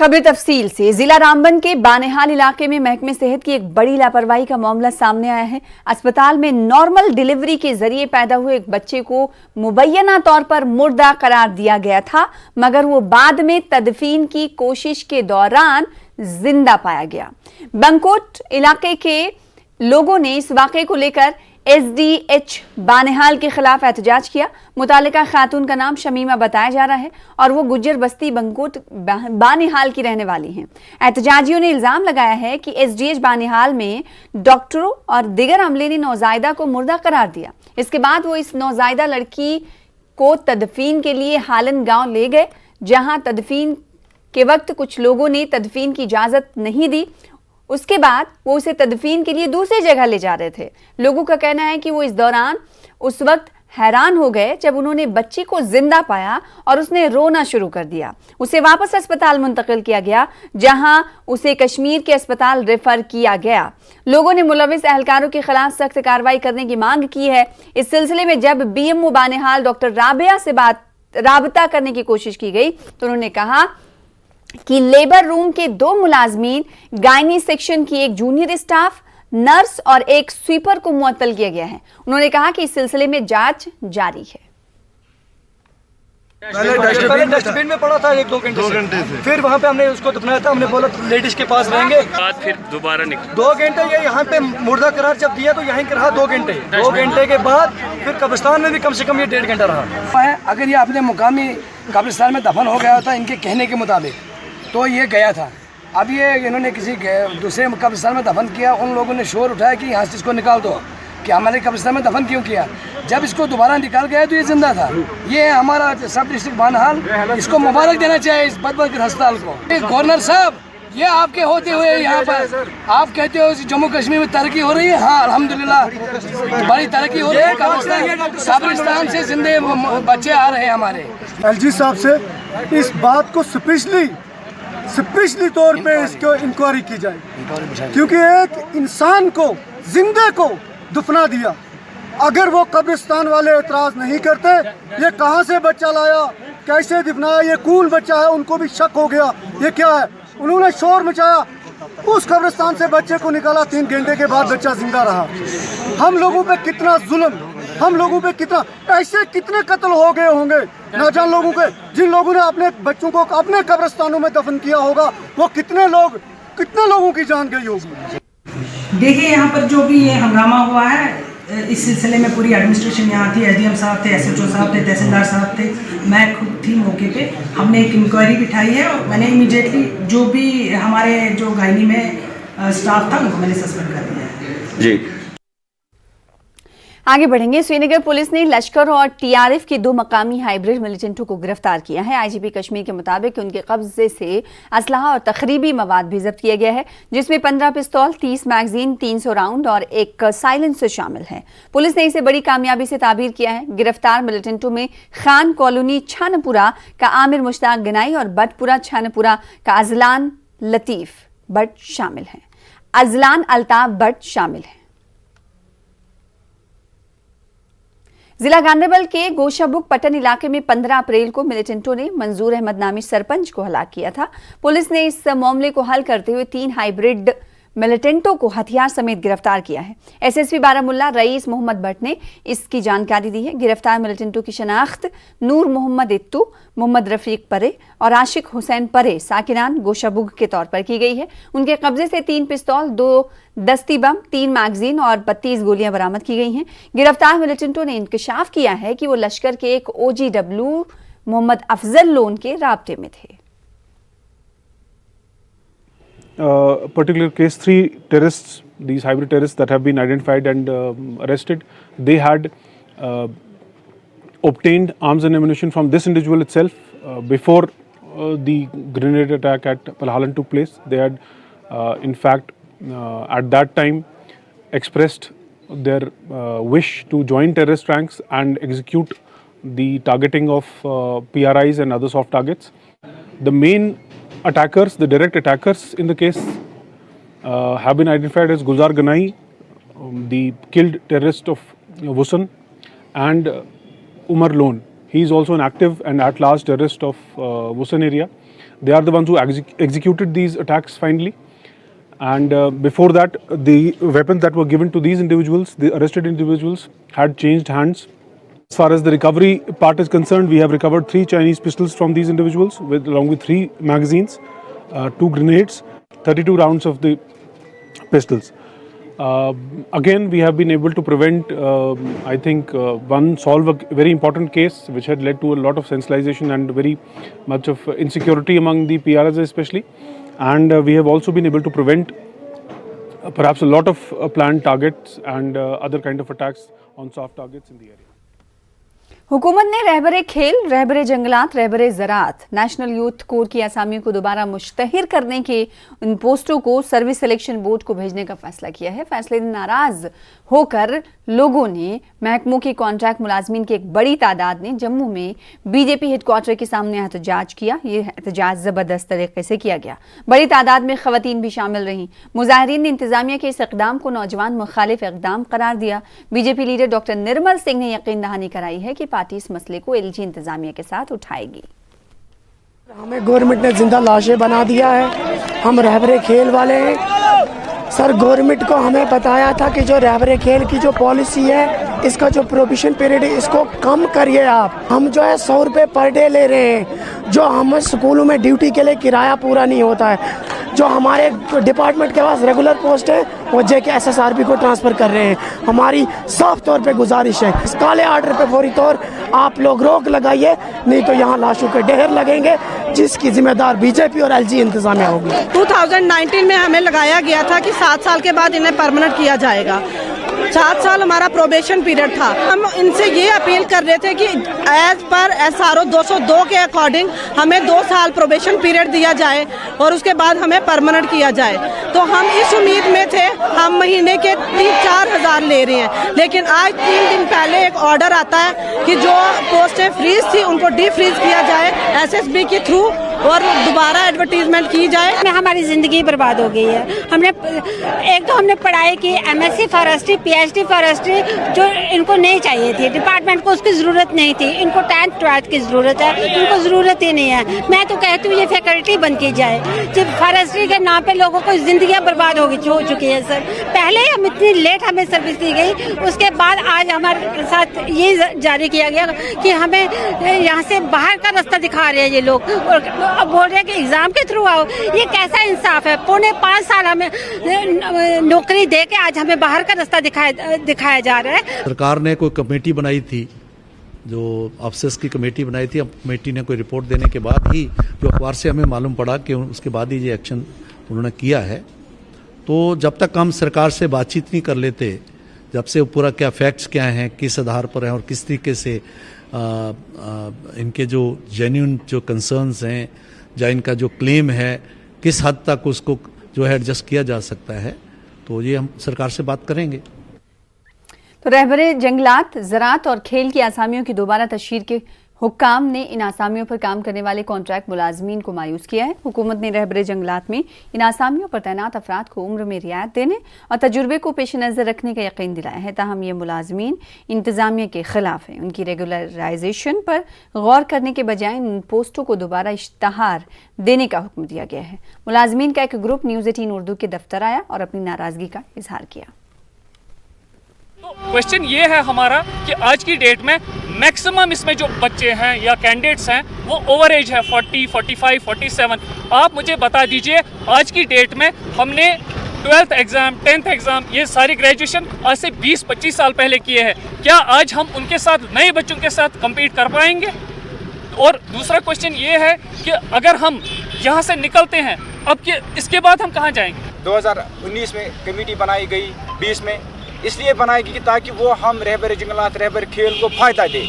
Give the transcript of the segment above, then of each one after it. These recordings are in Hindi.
खबर तफसील से। जिला रामबन के बानेहाल इलाके में महकमे सेहत की एक बड़ी लापरवाही का मामला सामने आया है। अस्पताल में नॉर्मल डिलीवरी के जरिए पैदा हुए एक बच्चे को मुबैना तौर पर मुर्दा करार दिया गया था, मगर वो बाद में तदफीन की कोशिश के दौरान जिंदा पाया गया। बंकोट इलाके के लोगों ने इस वाकये को लेकर SDH बानेहाल के खिलाफ एहतजाज किया। मुतालिका खातून का नाम शमीमा बताया जा रहा है और वो गुज्जर बस्ती बंकोट बानेहाल की रहने वाली हैं। एहतजाजियों ने इल्जाम लगाया है कि SDH बानेहाल में डॉक्टरों और दिगर अमले ने नौजायदा को मुर्दा करार दिया। इसके बाद वो इस नौजायदा लड़की को तदफीन के लिए हालन गांव ले गए, जहां तदफीन के वक्त कुछ लोगों ने तदफीन की इजाजत नहीं दी। उसके बाद वो उसे तदफीन के लिए दूसरी जगह ले जा रहे थे। लोगों का कहना है कि वो इस दौरान उस वक्त हैरान हो गए जब उन्होंने बच्ची को जिंदा पाया और उसने रोना शुरू कर दिया। उसे वापस अस्पताल मुंतकिल किया गया, जहां उसे कश्मीर के अस्पताल रेफर किया गया। लोगों ने मुलविस एहलकारों के खिलाफ सख्त कार्रवाई करने की मांग की है। इस सिलसिले में जब BMO बानेहाल डॉक्टर राबिया से राबता करने की कोशिश की गई तो उन्होंने कहा कि लेबर रूम के 2 मुलाजमीन, गायनी सेक्शन की एक जूनियर स्टाफ, नर्स और एक स्वीपर को मुअत्तल किया गया है। उन्होंने कहा कि इस सिलसिले में जांच जारी है। पहले डस्टबिन में पड़ा था 1-2 घंटे से। फिर वहाँ पे हमने उसको दफनाया था। हमने बोला लेडीज के पास रहेंगे, बाद फिर दोबारा निकल 2 घंटे ये यहाँ पे मुर्दा करार जब दिया तो यहीं रहा 2 घंटे। 2 घंटे के बाद फिर कब्रिस्तान में भी कम से कम ये 1.5 घंटा रहा। अगर ये अपने मुकामी कब्रिस्तान में दफन हो गया था इनके कहने के मुताबिक तो ये गया था। अब ये इन्होंने किसी दूसरे कब्रिस्तान में दफन किया। उन लोगों ने शोर उठाया कि यहाँ से इसको निकाल दो, कि हमारे कब्रिस्तान में दफन क्यों किया। जब इसको दोबारा निकाल गया तो ये जिंदा था। ये हमारा सब डिस्ट्रिक्ट बानेहाल इसको मुबारक देना चाहिए इस बदबख्त अस्पताल को। गवर्नर साहब, ये आपके होते हुए यहाँ पर आप कहते हो जम्मू कश्मीर में तरक्की हो रही है। हाँ, अल्हम्दुलिल्लाह बड़ी तरक्की हो रही है। कब्रिस्तान से जिंदे बच्चे आ रहे हैं हमारे। LG साहब से इस बात को स्पेशली तौर पे इसको इंक्वायरी की जाए, क्योंकि एक इंसान को, जिंदे को दफना दिया। अगर वो कब्रिस्तान वाले एतराज़ नहीं करते, ये कहाँ से बच्चा लाया, कैसे दफनाया, ये कौन बच्चा है, उनको भी शक हो गया ये क्या है। उन्होंने शोर मचाया, उस कब्रिस्तान से बच्चे को निकाला। 3 घंटे के बाद बच्चा जिंदा रहा। हम लोगों पे कितना जुल्म, हम लोगों पे कितना, ऐसे कितने कत्ल हो गए होंगे नाजान लोगों के, जिन लोगों ने अपने बच्चों को अपने कब्रिस्तानों में दफन किया होगा। वो कितने लोगों की जान गई होगी। देखिए, यहाँ पर जो भी ये हंगामा हुआ है, इस सिलसिले में पूरी एडमिनिस्ट्रेशन यहाँ थी। SDM साहब थे, SHO साहब थे, तहसीलदार साहब थे, मैं खुद थी मौके पे। हमने एक इंक्वायरी बिठाई है और मैंने इमीडिएटली जो भी हमारे जो गायनी में स्टाफ था उनको मैंने सस्पेंड कर दिया है। जी, आगे बढ़ेंगे। श्रीनगर पुलिस ने लश्कर और TRF के 2 मकामी हाइब्रिड मिलिटेंटों को गिरफ्तार किया है। IGP कश्मीर के मुताबिक उनके कब्जे से असलहा और तखरीबी मवाद भी जब्त किया गया है, जिसमें 15 पिस्तौल, 30 मैगजीन, 300 राउंड और एक साइलेंसर शामिल है। पुलिस ने इसे बड़ी कामयाबी से ताबीर किया है। गिरफ्तार मिलिटेंटों में खान कॉलोनी छानपुरा का आमिर मुश्ताक गनाई और बटपुरा छानपुरा का अजलान लतीफ बट शामिल हैं। अजलान अल्ताफ बट शामिल हैं। जिला गांधरबल के गोशाबुक पटन इलाके में 15 अप्रैल को मिलिटेंटों ने मंजूर अहमद नामी सरपंच को हलाक किया था। पुलिस ने इस मामले को हल करते हुए 3 हाइब्रिड मिलिटेंटों को हथियार समेत गिरफ्तार किया है। SSP बारामुल्ला रईस मोहम्मद भट्ट ने इसकी जानकारी दी है। गिरफ्तार मिलिटेंटों की शनाख्त नूर मोहम्मद इत्तू, मोहम्मद रफीक परे और आशिक हुसैन परे साकिनान गोशाबुग के तौर पर की गई है। उनके कब्जे से 3 पिस्तौल, 2 दस्ती बम, 3 मैगजीन और 32 गोलियां बरामद की गई हैं। गिरफ्तार मिलिटेंटों ने इंकशाफ किया है कि वो लश्कर के एक OGW मोहम्मद अफजल लोन के राब्ते में थे। Particular case, 3 terrorists, these hybrid terrorists that have been identified and arrested, they had obtained arms and ammunition from this individual itself before the grenade attack at Palhalan took place. They had in fact at that time expressed their wish to join terrorist ranks and execute the targeting of PRIs and other soft targets. The main attackers, the direct attackers in the case have been identified as Gulzar Ganai, the killed terrorist of Wusan, and Umar Lone. He is also an active and at-large terrorist of Wusan area. They are the ones who executed these attacks finally. And before that, the weapons that were given to these individuals, the arrested individuals, had changed hands. As far as the recovery part is concerned, we have recovered 3 Chinese pistols from these individuals, along with 3 magazines, 2 grenades, 32 rounds of the pistols. Again, we have been able to prevent, I think, solve a very important case which had led to a lot of sensationalization and very much of insecurity among the PRs especially. And we have also been able to prevent perhaps a lot of planned targets and other kind of attacks on soft targets in the area. हुकूमत ने रहबरे खेल, रहबरे जंगलात, रहबरे ज़राअत, नेशनल यूथ कोर की असामियों को दोबारा मुश्तहिर करने के उन पोस्टों को सर्विस सिलेक्शन बोर्ड को भेजने का फैसला किया है। फैसले से नाराज होकर लोगों ने महकमों के कॉन्ट्रैक्ट मुलाजमीन की एक बड़ी तादाद ने जम्मू में बीजेपी हेडक्वार्टर के सामने एहतजाज किया। ये एहतजाज ज़बरदस्त तरीके से किया गया। बड़ी तादाद में ख़वातीन भी शामिल रहीं। मुजाहिरीन ने इंतजामिया के इस इक़दाम को नौजवान मुखालिफ इक़दाम करार दिया। BJP leader doctor Nirmal Singh ने यकीन दहानी कराई है कि पार्टी इस मसले को एलजी इंतजामिया के साथ उठाएगी। हमें गवर्नमेंट ने जिंदा लाशें बना दिया है। हम रहबरे खेल वाले हैं सर। गवर्नमेंट को हमें बताया था कि जो रहबरे खेल की जो पॉलिसी है, इसका जो प्रोविशन पीरियड है, इसको कम करिए आप। हम जो है 100 रुपये पर डे ले रहे हैं। जो हम स्कूलों में ड्यूटी के लिए किराया पूरा नहीं होता है। जो हमारे डिपार्टमेंट के पास रेगुलर पोस्ट है वो जेके SSRB को ट्रांसफ़र कर रहे हैं। हमारी साफ तौर पे गुजारिश है, इस काले आर्डर पे फौरी तौर आप लोग रोक लगाइए, नहीं तो यहाँ लाशों के ढेर लगेंगे, जिसकी जिम्मेदार बीजेपी और एलजी इंतजामिया होगी। 2019 में हमें लगाया गया था कि 7 साल के बाद इन्हें परमानेंट किया जाएगा। 7 साल हमारा प्रोबेशन पीरियड था। हम इनसे ये अपील कर रहे थे कि एज पर SRO 202 के अकॉर्डिंग हमें 2 साल प्रोबेशन पीरियड दिया जाए और उसके बाद हमें परमानेंट किया जाए। तो हम इस उम्मीद में थे। हम महीने के 3-4 हज़ार ले रहे हैं, लेकिन आज 3 दिन पहले एक ऑर्डर आता है कि जो पोस्टें फ्रीज थी उनको डीफ्रीज किया जाए SSB के थ्रू और दोबारा एडवर्टीजमेंट की जाए। हमारी ज़िंदगी बर्बाद हो गई है। हमने पढ़ाई की MSc फॉरेस्ट्री, PhD फॉरेस्ट्री, जो इनको नहीं चाहिए थी। डिपार्टमेंट को उसकी ज़रूरत नहीं थी। इनको 10th 12th की ज़रूरत है, इनको ज़रूरत ही नहीं है। मैं तो कहती हूँ ये फैकल्टी बंद की जाए। जब फॉरेस्ट्री के नाम पे लोगों को ज़िंदगियाँ बर्बाद हो चुकी है सर। पहले हम इतनी लेट हमें सर्विस दी गई, उसके बाद आज हमारे साथ ये जारी किया गया कि हमें यहाँ से बाहर का रास्ता दिखा रहे हैं ये लोग, और अब बोल रहे हैं कि एग्जाम के थ्रू आओ। ये कैसा इंसाफ है? 5.25 साल हमें नौकरी दे के आज हमें बाहर का रास्ता दिखाया जा रहा है। सरकार ने कोई कमेटी बनाई थी, जो अफसर्स की कमेटी बनाई थी। कमेटी ने कोई रिपोर्ट देने के बाद ही, जो अखबार से हमें मालूम पड़ा कि उसके बाद ही ये एक्शन उन्होंने किया है। तो जब तक हम सरकार से बातचीत नहीं कर लेते, जब से पूरा क्या फैक्ट्स क्या हैं, किस आधार पर हैं और किस तरीके से इनके जो जेन्युइन जो कंसर्न्स हैं या इनका जो क्लेम है, किस हद तक उसको जो है एडजस्ट किया जा सकता है, तो ये हम सरकार से बात करेंगे। तो रहबरे जंगलात, ज़राअत और खेल की आसामियों की दोबारा तशहीर के हुक्काम ने इन आसामियों पर काम करने वाले कॉन्ट्रैक्ट मुलाजमीन को मायूस किया है। हुकूमत ने रहबरे जंगलात में इन आसामियों पर तैनात अफराद को उम्र में रियायत देने और तजुर्बे को पेश नज़र रखने का यकीन दिलाया है। ताहम ये मुलाजमीन इंतजामिया के खिलाफ हैं। उनकी रेगुलराइजेशन पर गौर करने के बजाय उन पोस्टों को दोबारा इश्तहार देने का हुक्म दिया गया है। मुलाजमीन का एक ग्रुप न्यूज़ 18 उर्दू के दफ्तर आया और अपनी नाराजगी का इजहार किया। तो क्वेश्चन ये है हमारा कि आज की डेट में मैक्सिमम इसमें जो बच्चे हैं या कैंडिडेट्स हैं वो ओवर एज है 40, 45, 47। आप मुझे बता दीजिए आज की डेट में हमने 12th एग्ज़ाम, 10th एग्ज़ाम, ये सारी ग्रेजुएशन आज से 20-25 साल पहले किए हैं। क्या आज हम उनके साथ, नए बच्चों के साथ कम्पीट कर पाएंगे? और दूसरा क्वेश्चन ये है कि अगर हम यहाँ से निकलते हैं, अब इसके बाद हम कहाँ जाएंगे? 2019 में कमेटी बनाई गई, 20 में इसलिए बनाई गई ताकि वो हम रहबर जंगलात, रहबर खेल को फ़ायदा दे।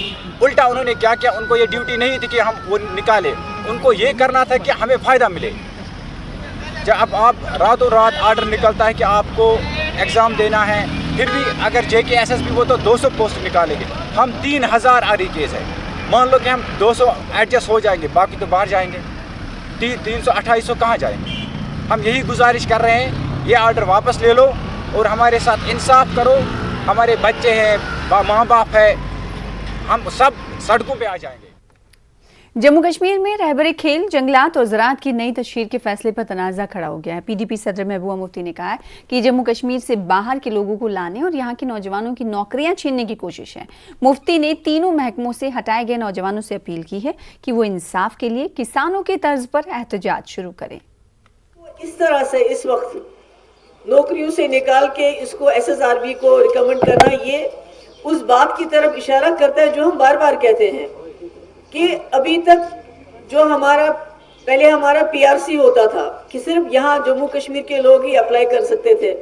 उल्टा उन्होंने क्या किया, उनको ये ड्यूटी नहीं थी कि हम वो निकालें, उनको ये करना था कि हमें फ़ायदा मिले। जब आप रातों रात आर्डर निकलता है कि आपको एग्ज़ाम देना है, फिर भी अगर JK SSB वो तो 200 पोस्ट निकालेंगे, हम 3000 आ रही केस है। मान लो कि हम 200 एडजस्ट हो जाएंगे, बाकी तो बाहर जाएंगे, 300-2800 कहाँ जाएंगे? हम यही गुजारिश कर रहे हैं, ये आर्डर वापस ले लो और हमारे साथ इंसाफ करो। हमारे बच्चे हैं, माँ बाप है, हम सब सड़कों पे आ जाएंगे। जम्मू कश्मीर में रहबरे खेल, जंगलात और ज़राअत की नई तशहीर के फैसले पर तनाज़ा खड़ा हो गया है। पीडीपी सदर महबूबा मुफ्ती ने कहा है कि जम्मू कश्मीर से बाहर के लोगों को लाने और यहाँ के नौजवानों की नौकरियां छीनने की कोशिश है। मुफ्ती ने तीनों महकमों से हटाए गए नौजवानों से अपील की है कि वो इंसाफ के लिए किसानों के तर्ज पर एहतजाज शुरू करें। इस तरह से इस वक्त नौकरियों से निकाल के इसको SSRB को रिकमेंड करना, ये उस बात की तरफ इशारा करता है जो हम बार बार कहते हैं कि अभी तक जो पहले हमारा PRC होता था कि सिर्फ यहाँ जम्मू कश्मीर के लोग ही अप्लाई कर सकते थे।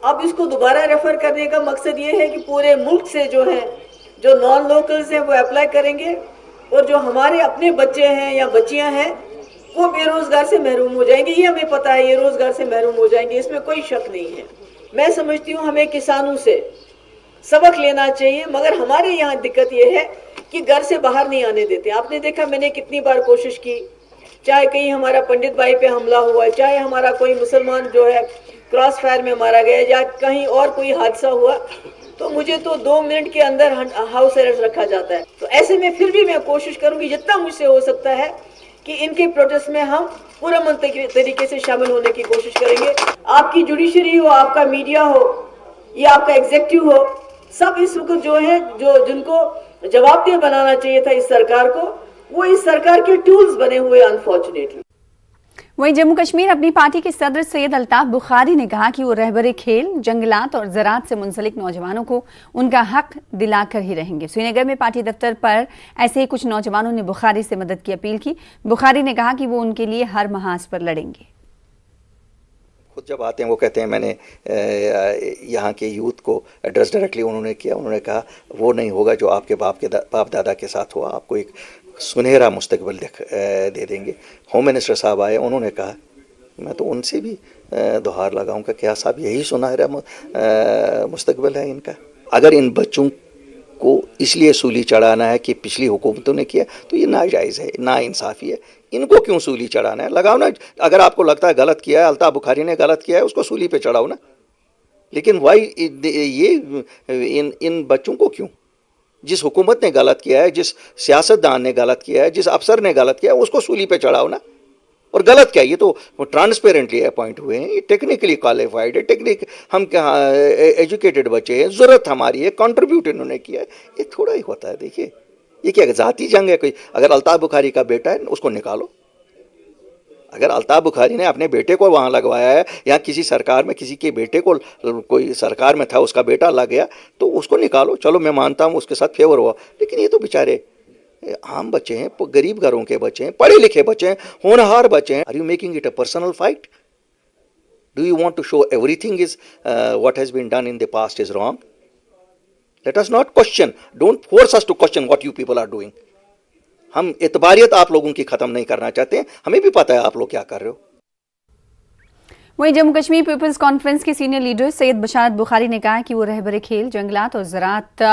अब इसको दोबारा रेफर करने का मकसद ये है कि पूरे मुल्क से जो नॉन लोकल्स हैं वो अप्लाई करेंगे और जो हमारे अपने बच्चे हैं या बच्चियां हैं वो बेरोजगार से महरूम हो जाएंगे। ये हमें पता है, ये रोजगार से महरूम हो जाएंगे, इसमें कोई शक नहीं है। मैं समझती हूँ हमें किसानों से सबक लेना चाहिए, मगर हमारे यहाँ दिक्कत ये है कि घर से बाहर नहीं आने देते। आपने देखा मैंने कितनी बार कोशिश की, चाहे कहीं हमारा पंडित भाई पे हमला हुआ, चाहे हमारा कोई मुसलमान जो है क्रॉस फायर में मारा गया या कहीं और कोई हादसा हुआ, तो मुझे तो 2 मिनट के अंदर हाउस अरेस्ट रखा जाता है। तो ऐसे में फिर भी मैं कोशिश करूंगी जितना मुझसे हो सकता है कि इनके प्रोटेस्ट में हम पूरा तरीके से शामिल होने की कोशिश करेंगे। आपकी जुडिशरी हो, आपका मीडिया हो या आपका एग्जीक्यूटिव हो, सब इस वक्त जिनको जवाबदेह बनाना चाहिए था इस सरकार को, वो इस सरकार के टूल्स बने हुए अनफॉर्चुनेटली। वहीं जम्मू कश्मीर अपनी पार्टी के सदर सैयद अल्ताफ बुखारी ने कहा कि वो रहबरे खेल, जंगलात और ज़राअत से मुंसलिक नौजवानों को उनका हक दिलाकर ही रहेंगे। श्रीनगर में पार्टी दफ्तर पर ऐसे ही कुछ नौजवानों ने बुखारी से मदद की अपील की। बुखारी ने कहा कि वो उनके लिए हर महाज पर लड़ेंगे। खुद जब आते हैं वो कहते हैं मैंने यहाँ के यूथ को एड्रेस डायरेक्टली उन्होंने किया। उन्होंने कहा वो नहीं होगा जो आपके बाप दादा के साथ हुआ, आपको एक सुनहरा मुस्तकबिल दे देंगे। होम मिनिस्टर साहब आए, उन्होंने कहा, मैं तो उनसे भी दोहार लगाऊंगा, क्या साहब यही सुनहरा मुस्तकबिल है इनका? अगर इन बच्चों को इसलिए सूली चढ़ाना है कि पिछली हुकूमतों ने किया तो ये नाजायज़ है, नाइंसाफ़ी है। इनको क्यों सूली चढ़ाना है? लगाओ ना, अगर आपको लगता है गलत किया है, अल्ताफ बुखारी ने गलत किया है, उसको सूली पे चढ़ाओ ना। लेकिन वाई ये इन बच्चों को क्यों? जिस हुकूमत ने गलत किया है, जिस सियासतदान ने गलत किया है, जिस अफसर ने गलत किया है, उसको सूली पे चढ़ाओ ना। और गलत क्या, ये तो ट्रांसपेरेंटली अपॉइंट हुए हैं, ये टेक्निकली क्वालिफाइड है, हम क्या एजुकेटेड बच्चे हैं, ज़रूरत हमारी है, कंट्रीब्यूट इन्होंने किया है, ये थोड़ा ही होता है। देखिए ये क्या ज़ाती जंग है कोई? अगर अल्ताफ बुखारी का बेटा है उसको निकालो। अगर अल्ताफ बुखारी ने अपने बेटे को वहाँ लगवाया है या किसी सरकार में किसी के बेटे को, कोई सरकार में था उसका बेटा लग गया, तो उसको निकालो। चलो मैं मानता हूँ उसके साथ फेवर हुआ, लेकिन ये तो बेचारे आम बच्चे हैं, गरीब घरों के बच्चे हैं, पढ़े लिखे बच्चे हैं, होनहार बच्चे हैं। Are you making it a personal fight? Do you want to show everything is what has been done in the past is wrong? Let us not question, don't force us to question what you people are doing. हम एतबारियत आप लोगों की खत्म नहीं करना चाहते हैं, हमें भी पता है आप लोग क्या कर रहे हो। वहीं जम्मू कश्मीर पीपल्स कॉन्फ्रेंस के सीनियर लीडर सैयद बशारत बुखारी ने कहा कि वो रहबरे खेल, जंगलात और ज़राअत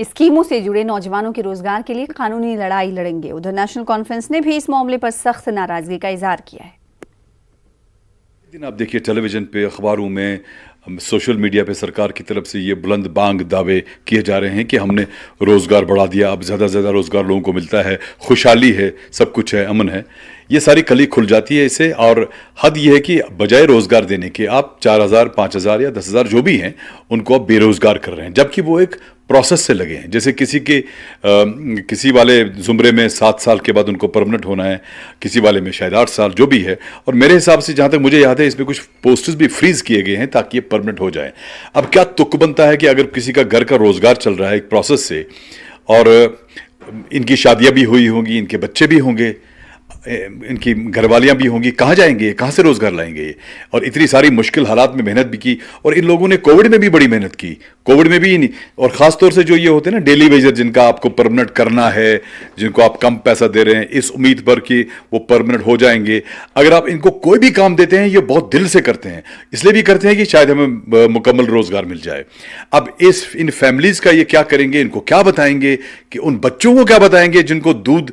स्कीमों से जुड़े नौजवानों के रोजगार के लिए कानूनी लड़ाई लड़ेंगे। उधर नेशनल कॉन्फ्रेंस ने भी इस मामले पर सख्त नाराजगी का इजहार किया है। दिन आप देखिए टेलीविजन पे, अखबारों में, सोशल मीडिया पे सरकार की तरफ से ये बुलंद बांग दावे किए जा रहे हैं कि हमने रोज़गार बढ़ा दिया, अब ज़्यादा से ज़्यादा रोज़गार लोगों को मिलता है, खुशहाली है, सब कुछ है, अमन है। ये सारी कली खुल जाती है इससे। और हद ये है कि बजाय रोज़गार देने के आप 4,000, 5,000 या 10,000 जो भी हैं उनको आप बेरोज़गार कर रहे हैं, जबकि वो एक प्रोसेस से लगे हैं। जैसे किसी वाले ज़ुमरे में 7 साल के बाद उनको परमानेंट होना है, किसी वाले में शायद 8 साल, जो भी है। और मेरे हिसाब से जहाँ तक मुझे याद है इसमें कुछ पोस्टर्स भी फ्रीज किए गए हैं ताकि ये परमानेंट हो जाए। अब क्या तुक बनता है कि अगर किसी का घर का रोज़गार चल रहा है एक प्रोसेस से, और इनकी शादियाँ भी हुई होंगी, इनके बच्चे भी होंगे, इनकी घरवालियाँ भी होंगी, कहाँ जाएंगे, कहाँ से रोज़गार लाएंगे? और इतनी सारी मुश्किल हालात में मेहनत भी की, और इन लोगों ने कोविड में भी बड़ी मेहनत की, कोविड में भी नहीं। और ख़ास तौर से जो ये होते हैं ना डेली वेजर, जिनका आपको परमानेंट करना है, जिनको आप कम पैसा दे रहे हैं इस उम्मीद पर कि वो परमानेंट हो जाएंगे, अगर आप इनको कोई भी काम देते हैं ये बहुत दिल से करते हैं, इसलिए भी करते हैं कि शायद हमें मुकम्मल रोज़गार मिल जाए। अब इन फैमिलीज़ का ये क्या करेंगे, इनको क्या बताएंगे, कि उन बच्चों को क्या बताएंगे जिनको दूध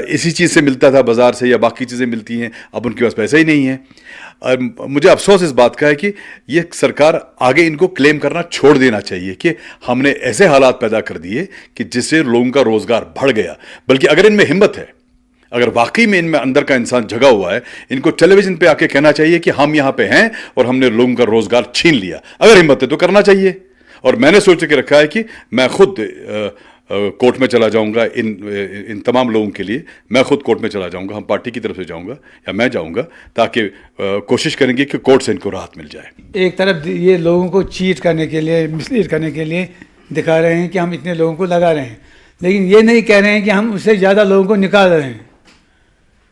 इसी चीज़ से मिलता था बाजार से या बाकी चीज़ें मिलती हैं, अब उनके पास पैसा ही नहीं है। मुझे अफसोस इस बात का है कि ये सरकार आगे इनको क्लेम करना छोड़ देना चाहिए कि हमने ऐसे हालात पैदा कर दिए कि जिससे लोगों का रोज़गार बढ़ गया। बल्कि अगर इनमें हिम्मत है अगर वाकई में इनमें अंदर का इंसान जगा हुआ है, इनको टेलीविजन पे आके कहना चाहिए कि हम यहाँ पे हैं और हमने लोगों का रोजगार छीन लिया। अगर हिम्मत है तो करना चाहिए। और मैंने सोच के रखा है कि मैं खुद कोर्ट में चला जाऊंगा इन तमाम लोगों के लिए। मैं खुद कोर्ट में चला जाऊंगा, हम पार्टी की तरफ से जाऊंगा या मैं जाऊंगा, ताकि कोशिश करेंगे कि कोर्ट से इनको राहत मिल जाए। एक तरफ ये लोगों को चीट करने के लिए, मिसलीड करने के लिए दिखा रहे हैं कि हम इतने लोगों को लगा रहे हैं, लेकिन ये नहीं कह रहे हैं कि हम उससे ज़्यादा लोगों को निकाल रहे हैं।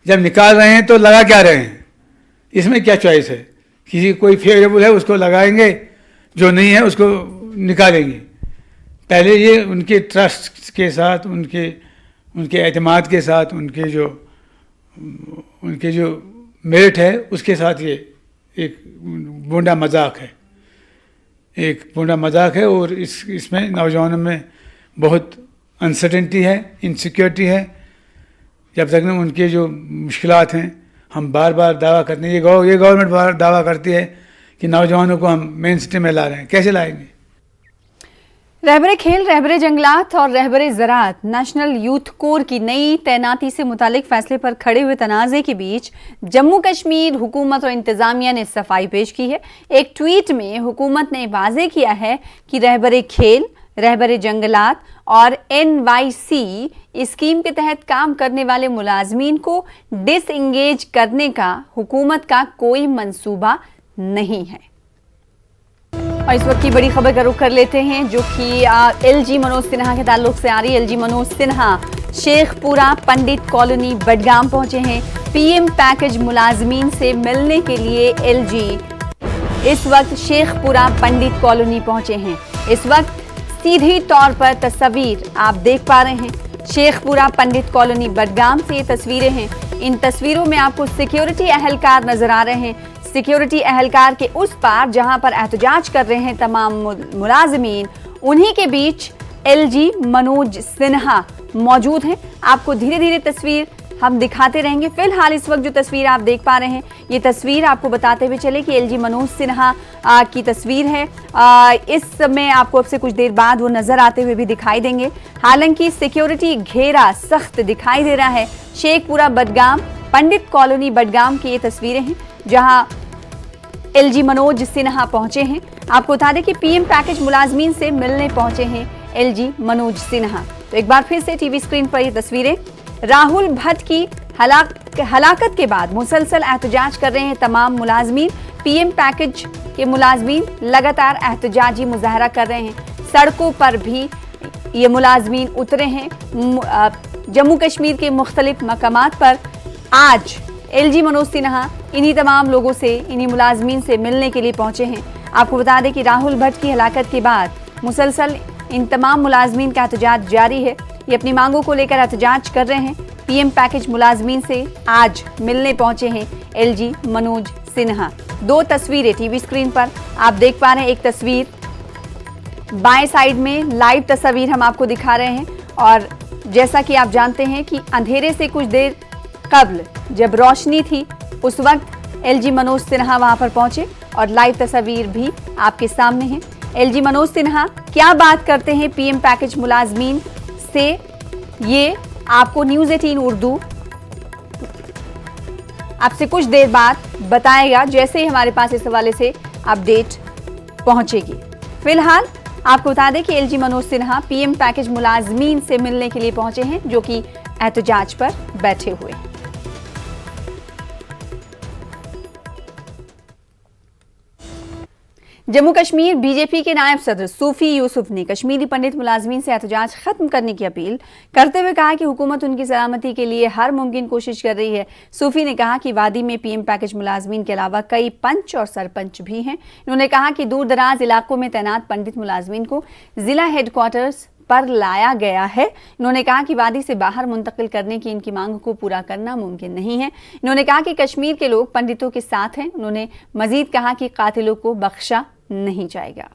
जब निकाल रहे हैं तो लगा क्या रहे हैं? इसमें क्या चॉइस है? किसी कोई फेवरेबल है उसको लगाएंगे, जो नहीं है उसको निकालेंगे। पहले ये उनके ट्रस्ट के साथ, उनके एतमाद के साथ, उनके जो मेरिट है उसके साथ ये एक बूंदा मजाक है, और इसमें नौजवानों में बहुत अनसर्टेनिटी है, इनसिक्योरिटी है। जब तक न उनके जो मुश्किलात हैं, हम बार बार दावा करते हैं, ये गवर्नमेंट बार दावा करती है कि नौजवानों को हम मेन स्ट्रीम में ला रहे हैं। कैसे लाएंगे? रहबरे खेल, रहबरे जंगलात और रहबरे ज़राअत नेशनल यूथ कोर की नई तैनाती से मुतालिक फैसले पर खड़े हुए तनाज़े के बीच जम्मू कश्मीर हुकूमत और इंतज़ामिया ने सफाई पेश की है। एक ट्वीट में हुकूमत ने वाज़ेह किया है कि रहबरे खेल, रहबरे जंगलात और NYC स्कीम के तहत काम करने वाले मुलाजमीन को डिसएंगेज करने का हुकूमत का कोई मंसूबा नहीं है। और इस वक्त की बड़ी खबर का रुख कर लेते हैं, जो कि LG मनोज सिन्हा के ताल्लुक से आ रही है। LG मनोज सिन्हा शेखपुरा पंडित कॉलोनी बडगाम पहुंचे हैं। PM पैकेज मुलाजमीन से मिलने के लिए LG इस वक्त शेखपुरा पंडित कॉलोनी पहुंचे हैं। इस वक्त सीधी तौर पर तस्वीर आप देख पा रहे हैं। शेखपुरा पंडित कॉलोनी बडगाम से ये तस्वीरें हैं। इन तस्वीरों में आपको सिक्योरिटी एहलकार नजर आ रहे हैं। सिक्योरिटी एहलकार के उस पार जहां पर एहतजाज कर रहे हैं तमाम मुलाजमीन, उन्हीं के बीच LG मनोज सिन्हा मौजूद हैं। आपको धीरे धीरे तस्वीर हम दिखाते रहेंगे। फिलहाल इस वक्त जो तस्वीर आप देख पा रहे हैं, ये तस्वीर आपको बताते हुए चले कि LG मनोज सिन्हा की तस्वीर है। इस समय आपको अब से कुछ देर बाद वो नजर आते हुए भी दिखाई देंगे। हालांकि सिक्योरिटी घेरा सख्त दिखाई दे रहा है। शेखपुरा बडगाम पंडित कॉलोनी बडगाम की ये तस्वीरें हैं, जहां LG मनोज सिन्हा पहुंचे हैं। आपको बता दें कि PM पैकेज मुलाजमीन से मिलने पहुंचे हैं LG मनोज सिन्हा। तो एक बार फिर से टीवी स्क्रीन पर ये तस्वीरें। राहुल भट्ट की हलाकत के बाद मुसलसल एहतजाज कर रहे हैं तमाम मुलाजमीन। PM पैकेज के मुलाजमीन लगातार एहतजाजी मुजाहरा कर रहे हैं। सड़कों पर भी ये मुलाजमीन उतरे हैं। जम्मू कश्मीर के मुख्तलिफ मकामात पर आज LG मनोज सिन्हा इन्हीं तमाम लोगों से, इन्हीं मुलाजमीन से मिलने के लिए पहुंचे हैं। आपको बता दें कि राहुल भट्ट की हलाकत के बाद मुसलसल इन तमाम मुलाजमीन का एहतजाज जारी है। ये अपनी मांगों को लेकर एहतजाज कर रहे हैं। PM पैकेज मुलाजमीन से आज मिलने पहुंचे हैं LG मनोज सिन्हा। दो तस्वीरें टीवी स्क्रीन पर आप देख पा रहे हैं। एक तस्वीर बाएं साइड में लाइव तस्वीर हम आपको दिखा रहे हैं, और जैसा कि आप जानते हैं कि अंधेरे से कुछ देर कबल जब रोशनी थी, उस वक्त LG मनोज सिन्हा वहां पर पहुंचे और लाइव तस्वीर भी आपके सामने है। LG मनोज सिन्हा क्या बात करते हैं PM पैकेज मुलाजमीन से, ये आपको न्यूज़ 18 उर्दू आपसे कुछ देर बाद बताएगा, जैसे ही हमारे पास इस हवाले से अपडेट पहुंचेगी। फिलहाल आपको बता दें कि LG Manoj Sinha PM package मुलाजमीन से मिलने के लिए पहुंचे हैं, जो कि एहतजाज पर बैठे हुए हैं। जम्मू कश्मीर बीजेपी के नायब सदर सूफी यूसुफ ने कश्मीरी पंडित मुलाजमीन से एहतजाज खत्म करने की अपील करते हुए कहा कि हुकूमत उनकी सलामती के लिए हर मुमकिन कोशिश कर रही है। सूफी ने कहा कि वादी में PM पैकेज मुलाजमीन के अलावा कई पंच और सरपंच भी हैं। उन्होंने कहा कि दूर दराज इलाकों में तैनात पंडित मुलाजमीन को जिला हेडक्वार्टर्स पर लाया गया है। इन्होंने कहा कि वादी से बाहर मुंतकिल करने की इनकी मांग को पूरा करना मुमकिन नहीं है। इन्होंने कहा कि कश्मीर के लोग पंडितों के साथ हैं। उन्होंने मजीद कहा कि कातिलों को बख्शा नहीं जाएगा।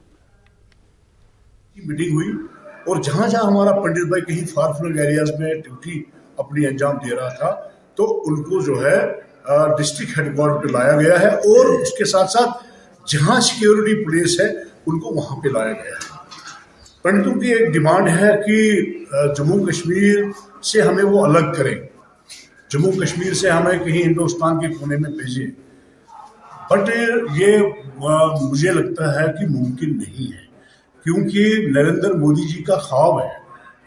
मीटिंग हुई और जहां जहां हमारा पंडित भाई कहीं फार फ्लंग एरियाज में ड्यूटी अपनी अंजाम दे रहा था, तो उनको जो है डिस्ट्रिक्ट हेडक्वार्टर पे लाया गया है, और उसके साथ साथ जहां सिक्योरिटी पुलिस है उनको वहां पे लाया गया है। पंडितों की एक डिमांड है कि जम्मू कश्मीर से हमें वो अलग करें। जम्मू कश्मीर से हमें कहीं हिंदुस्तान के कोने में भेजें, बट ये मुझे लगता है कि मुमकिन नहीं है, क्योंकि नरेंद्र मोदी जी का ख्वाब है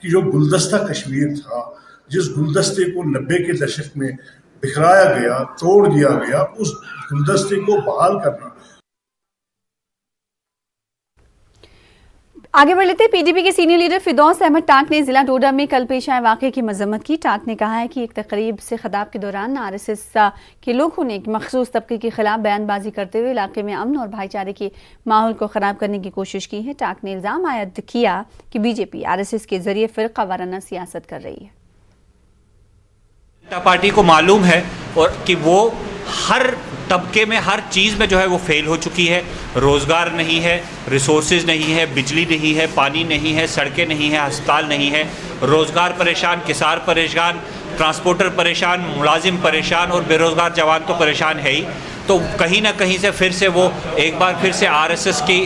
कि जो गुलदस्ता कश्मीर था, जिस गुलदस्ते को 90 के दशक में बिखराया गया, तोड़ दिया गया, उस गुलदस्ते को बहाल करना। आगे बढ़ लेते हैं। पीडीपी के सीनियर लीडर फिरदौस अहमद टाक ने जिला डोडा में कल पेश आए वाक़े की मजम्मत की। टाक ने कहा है कि एक तकरीब से खिताब के दौरान आरएसएस के लोगों ने एक मखसूस तबके के खिलाफ बयानबाजी करते हुए इलाके में अमन और भाईचारे के माहौल को खराब करने की कोशिश की है। टाक ने इल्जाम आयद किया कि बीजेपी आरएसएस के जरिए फिरका वाराना सियासत कर रही है। जनता पार्टी को मालूम है और कि वो हर तबके में, हर चीज़ में जो है वो फेल हो चुकी है। रोज़गार नहीं है, रिसोर्सेज नहीं है, बिजली नहीं है, पानी नहीं है, सड़कें नहीं है, अस्पताल नहीं है। रोज़गार परेशान, किसान परेशान, ट्रांसपोर्टर परेशान, मुलाजिम परेशान और बेरोज़गार जवान तो परेशान है ही। तो कहीं ना कहीं से फिर से वो एक बार फिर से आरएसएस की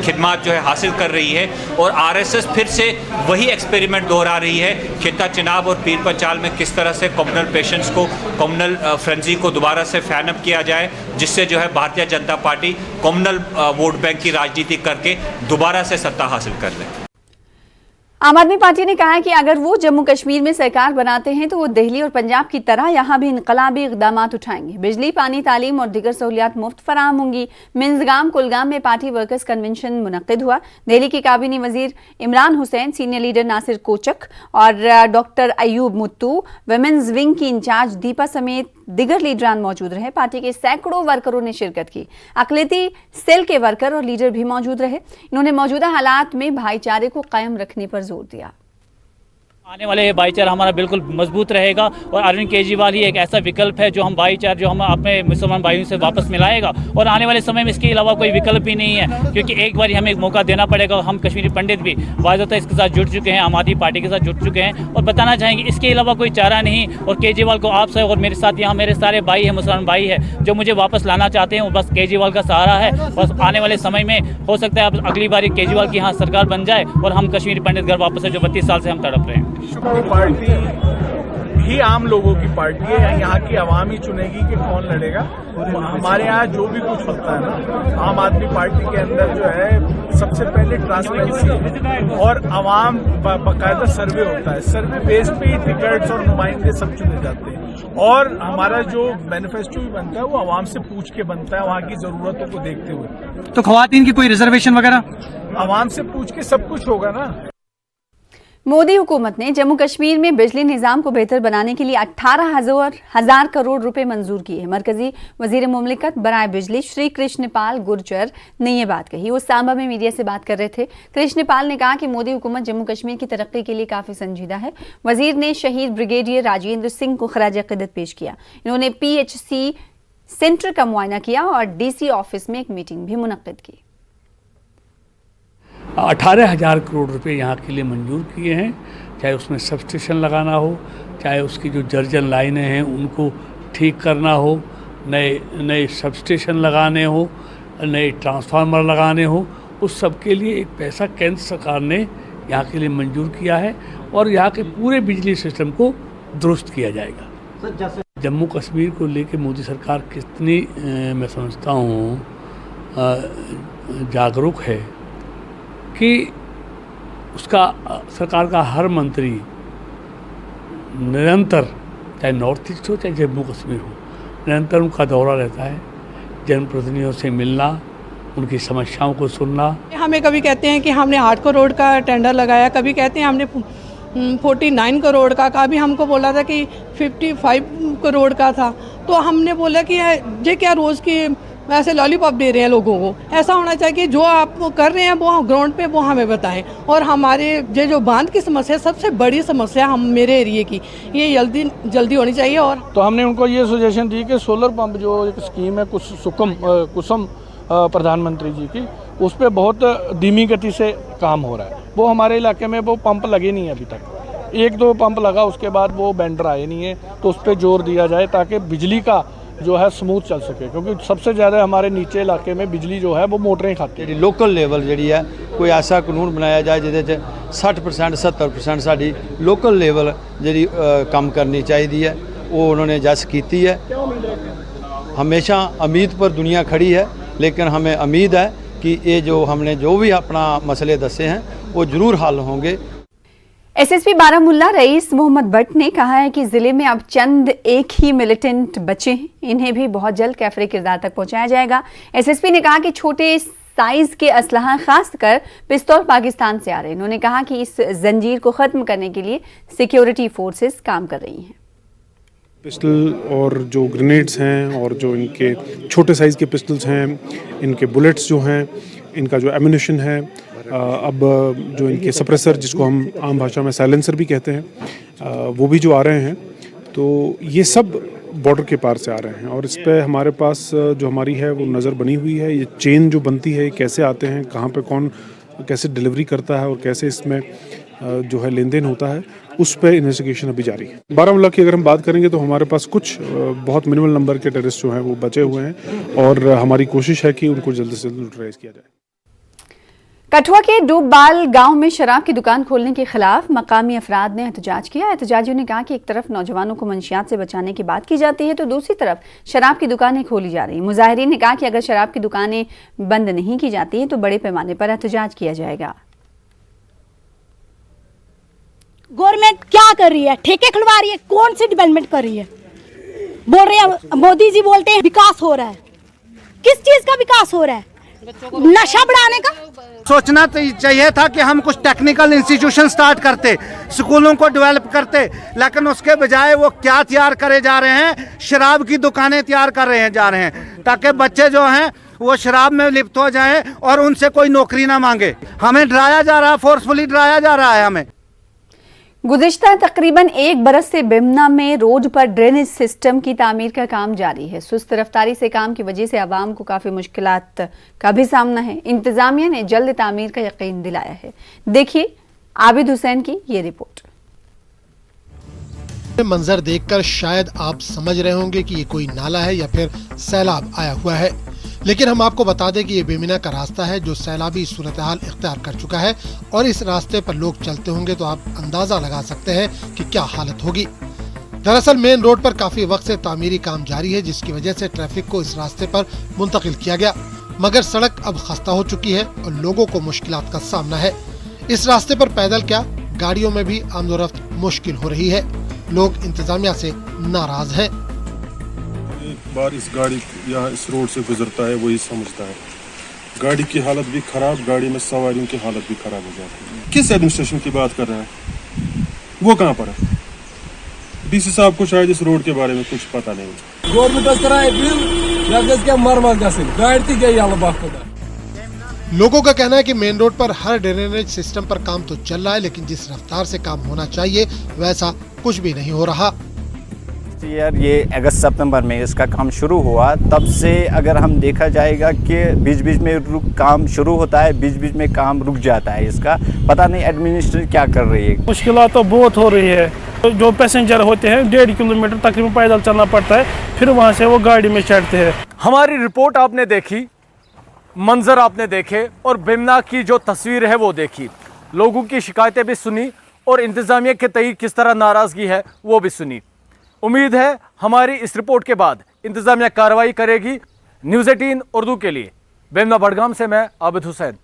खिदमत जो है हासिल कर रही है और आरएसएस फिर से वही एक्सपेरिमेंट दोहरा रही है। खिता चिनाब और पीर पंचाल में किस तरह से कम्युनल पेशेंट्स को, कम्युनल फ्रेंजी को दोबारा से फैन अप किया जाए, जिससे जो है Bharatiya Janata party communal vote bank की राजनीति करके दोबारा से सत्ता हासिल कर ले। आम आदमी पार्टी ने कहा है कि अगर वो जम्मू कश्मीर में सरकार बनाते हैं तो वो दिल्ली और पंजाब की तरह यहाँ भी इनकलाबी इक़दाम उठाएंगे। बिजली, पानी, तालीम और दीगर सहूलियात मुफ्त फराहम होंगी। मिंजगाम, कुलगाम में पार्टी वर्कर्स कन्वेंशन मुनक्किद हुआ। दिल्ली के काबीनी वजीर इमरान हुसैन, सीनियर लीडर नासिर कोचक और doctor Ayub Muttu, women's wing की इंचार्ज दीपा समेत दिगर लीडरान मौजूद रहे। पार्टी के सैकड़ों वर्करों ने शिरकत की। अक़लियती सेल के वर्कर और लीडर भी मौजूद रहे। इन्होंने मौजूदा हालात में भाईचारे को कायम रखने पर जोर दिया। आने वाले भाईचारा हमारा बिल्कुल मजबूत रहेगा और अरविंद केजरीवाल ही एक ऐसा विकल्प है जो हम भाईचारा, जो हम अपने मुसलमान भाइयों से वापस मिलाएगा। और आने वाले समय में इसके अलावा कोई विकल्प ही नहीं है, क्योंकि एक बार हमें एक मौका देना पड़ेगा। हम कश्मीरी पंडित भी वाज़ेह इसके साथ जुड़ चुके हैं, आम आदमी पार्टी के साथ जुड़ चुके हैं और बताना चाहेंगे इसके अलावा कोई चारा नहीं। और केजरीवाल को आप से और मेरे साथ यहाँ मेरे सारे भाई हैं, मुसलमान भाई हैं, जो मुझे वापस लाना चाहते हैं, वो बस केजरीवाल का सहारा है। बस आने वाले समय में हो सकता है अब अगली बार केजरीवाल की यहाँ सरकार बन जाए और हम कश्मीरी पंडित घर वापस है, जो 32 साल से हम तड़प रहे हैं। पार्टी भी आम लोगों की पार्टी है, यहाँ की आवाम ही चुनेगी कि कौन लड़ेगा। हमारे यहाँ जो भी कुछ होता है ना, आम आदमी पार्टी के अंदर जो है सबसे पहले ट्रांसपेरेंसी है और आवाम बाकायदा सर्वे होता है। सर्वे बेस पे टिकट्स और नुमाइंदे सब चुने जाते हैं और हमारा जो मैनिफेस्टो भी बनता है वो आवाम से पूछ के बनता है, वहाँ की जरूरतों को देखते हुए। तो खवातीन की कोई रिजर्वेशन वगैरह आवाम से पूछ के सब कुछ होगा ना। मोदी हुकूमत ने जम्मू कश्मीर में बिजली निज़ाम को बेहतर बनाने के लिए 18,000 करोड़ रुपए मंजूर किए हैं। मरकजी वजीर मुमलिकत बराए बिजली श्री कृष्णपाल गुर्जर ने ये बात कही। वो सांबा में मीडिया से बात कर रहे थे। कृष्णपाल ने कहा कि मोदी हुकूमत जम्मू कश्मीर की तरक्की के लिए काफ़ी संजीदा है। वजीर ने शहीद ब्रिगेडियर राजेंद्र सिंह को खराज अक़ीदत पेश किया। इन्होंने PHC सेंटर का मुआयना किया और DC ऑफिस में एक मीटिंग भी मुनक्किद की। 18,000 करोड़ रुपए यहाँ के लिए मंजूर किए हैं, चाहे उसमें सब स्टेशन लगाना हो, चाहे उसकी जो जर्जर लाइनें हैं उनको ठीक करना हो, नए सब स्टेशन लगाने हो, नए ट्रांसफार्मर लगाने हो, उस सब के लिए एक पैसा केंद्र सरकार ने यहाँ के लिए मंजूर किया है और यहाँ के पूरे बिजली सिस्टम को दुरुस्त किया जाएगा। जम्मू कश्मीर को लेके मोदी सरकार कितनी मैं समझता हूँ जागरूक है कि उसका सरकार का हर मंत्री निरंतर, चाहे नॉर्थ ईस्ट हो चाहे जम्मू कश्मीर हो, निरंतर उनका दौरा रहता है, जनप्रतिनिधियों से मिलना, उनकी समस्याओं को सुनना। हमें कभी कहते हैं कि हमने 8 करोड़ का टेंडर लगाया, कभी कहते हैं हमने 49 करोड़ का, कभी हमको बोला था कि 55 करोड़ का था। तो हमने बोला कि ये क्या रोज़ की ऐसे लॉलीपॉप दे रहे हैं लोगों को। ऐसा होना चाहिए कि जो आप कर रहे हैं वो ग्राउंड पे वो हमें बताएं। और हमारे जो बांध की समस्या सबसे बड़ी समस्या हम मेरे एरिए की, ये जल्दी होनी चाहिए। और तो हमने उनको ये सजेशन दी कि सोलर पंप जो एक स्कीम है कुसुम प्रधानमंत्री जी की, उस पर बहुत धीमी गति से काम हो रहा है। वो हमारे इलाके में वो पंप लगे नहीं है अभी तक, 1-2 पंप लगा, उसके बाद वो बेंडर आए नहीं है। तो उस पर जोर दिया जाए ताकि बिजली का जो है स्मूथ चल सके, क्योंकि सबसे ज़्यादा हमारे नीचे इलाके में बिजली जो है वो मोटरें खाती है। लोकल लेवल जी है कोई ऐसा कानून बनाया जाए जिहदे 60% 70% साड़ी लोकल लेवल जी काम करनी चाहिए है, वो उन्होंने जस की है। हमेशा उम्मीद पर दुनिया खड़ी है, लेकिन हमें उम्मीद है कि ये जो हमने जो भी अपना मसले दसे हैं वो ज़रूर हल होंगे। एसएसपी बारामुल्ला रईस मोहम्मद भट्ट ने कहा है कि जिले में अब चंद एक ही मिलिटेंट बचे हैं, इन्हें भी बहुत जल्द कैफरे किरदार तक पहुंचाया जाएगा। एसएसपी ने कहा कि छोटे साइज के असलहा खासकर पिस्तौल पाकिस्तान से आ रहे हैं। उन्होंने कहा कि इस जंजीर को खत्म करने के लिए सिक्योरिटी फोर्सेस काम कर रही हैं। पिस्टल और जो ग्रेनेड्स हैं और जो इनके छोटे साइज़ के पिस्टल्स हैं, इनके बुलेट्स जो हैं, इनका जो एम्यूनेशन है, अब जो इनके सप्रेसर जिसको हम आम भाषा में साइलेंसर भी कहते हैं, वो भी जो आ रहे हैं, तो ये सब बॉर्डर के पार से आ रहे हैं। और इस पे हमारे पास जो हमारी है वो नज़र बनी हुई है। ये चेन जो बनती है, कैसे आते हैं, कहाँ पे कौन कैसे डिलीवरी करता है और कैसे इसमें जो है लेन देन होता है, उस पर इन्वेस्टिगेशन अभी जारी है। बारामूला की अगर हम बात करेंगे तो हमारे पास कुछ बहुत मिनिमल नंबर के टेररिस्ट जो हैं वो बचे हुए हैं और हमारी कोशिश है कि उनको जल्द से जल्द न्यूट्रलाइज किया जाए। कठुआ के डूबबाल गांव में शराब की दुकान खोलने के खिलाफ मकामी अफराद ने एहतजाज किया। एहतजाजियों ने कहा कि एक तरफ नौजवानों को मंशियात से बचाने की बात की जाती है तो दूसरी तरफ शराब की दुकानें खोली जा रही। मुजाहिरीन ने कहा कि अगर शराब की दुकानें बंद नहीं की जाती हैं तो बड़े पैमाने पर एहतजाज किया जाएगा। गवर्नमेंट क्या कर रही है? ठेके खुलवा रही है? कौन सी डेवलपमेंट कर रही है? बोल रहे हैं मोदी जी बोलते हैं विकास हो रहा है। किस चीज का विकास हो रहा है? नशा बढ़ाने का। सोचना चाहिए था कि हम कुछ टेक्निकल इंस्टीट्यूशन स्टार्ट करते, स्कूलों को डेवलप करते, लेकिन उसके बजाय वो क्या तैयार करे जा रहे हैं, शराब की दुकानें तैयार कर रहे हैं जा रहे हैं, ताकि बच्चे जो हैं वो शराब में लिप्त हो जाएं और उनसे कोई नौकरी ना मांगे। हमें डराया जा रहा है, फोर्सफुली डराया जा रहा है हमें। गुज़िश्ता तकरीबन 1 बरस से बिमना में रोड पर ड्रेनेज सिस्टम की तामीर का काम जारी है। सुस्त रफ्तारी से काम की वजह से आवाम को काफ़ी मुश्किलात का भी सामना है। इंतज़ामिया ने जल्द तामीर का यकीन दिलाया है। देखिए आबिद हुसैन की ये रिपोर्ट। मंजर देखकर शायद आप समझ रहे होंगे कि ये कोई नाला है या फिर सैलाब आया हुआ है, लेकिन हम आपको बता दें कि ये बेमिना का रास्ता है जो सैलाबी सूरत हाल इख्तियार कर चुका है और इस रास्ते पर लोग चलते होंगे तो आप अंदाजा लगा सकते हैं कि क्या हालत होगी। दरअसल मेन रोड पर काफी वक्त से तामीरी काम जारी है, जिसकी वजह से ट्रैफिक को इस रास्ते पर मुंतकिल किया गया, मगर सड़क अब खस्ता हो चुकी है और लोगों को मुश्किलात का सामना है। इस रास्ते पर पैदल क्या गाड़ियों में भी आमदोरफ्त मुश्किल हो रही है। लोग इंतजामिया से नाराज हैं। एक बार इस गाड़ी यहाँ इस रोड से गुजरता है वही समझता है, गाड़ी की हालत भी खराब, गाड़ी में सवारियों की हालत भी खराब हो जाती है। किस एडमिनिस्ट्रेशन की बात कर रहे हैं, वो कहाँ पर है? डीसी साहब को शायद इस रोड के बारे में कुछ पता नहीं। लोगों का कहना है कि मेन रोड पर हर ड्रेनेज सिस्टम पर काम तो चल रहा है, लेकिन जिस रफ्तार से काम होना चाहिए वैसा कुछ भी नहीं हो रहा। यार ये अगस्त सितंबर में इसका काम शुरू हुआ, तब से अगर हम देखा जाएगा कि बीच बीच में काम शुरू होता है, बीच बीच में काम रुक जाता है। इसका पता नहीं एडमिनिस्ट्रेशन क्या कर रही है। मुश्किलात तो बहुत हो रही है। जो पैसेंजर होते हैं 1.5 किलोमीटर तकरीबन पैदल चलना पड़ता है, फिर वहाँ से वो गाड़ी में चढ़ते हैं। हमारी रिपोर्ट आपने देखी, मंजर आपने देखे और बेमना की जो तस्वीर है वो देखी, लोगों की शिकायतें भी सुनी और इंतज़ामिया के तय किस तरह नाराज़गी है वो भी सुनी। उम्मीद है हमारी इस रिपोर्ट के बाद इंतजामिया कार्रवाई करेगी। न्यूज़ 18 उर्दू के लिए बेमना बड़गाम से मैं आबिद हुसैन।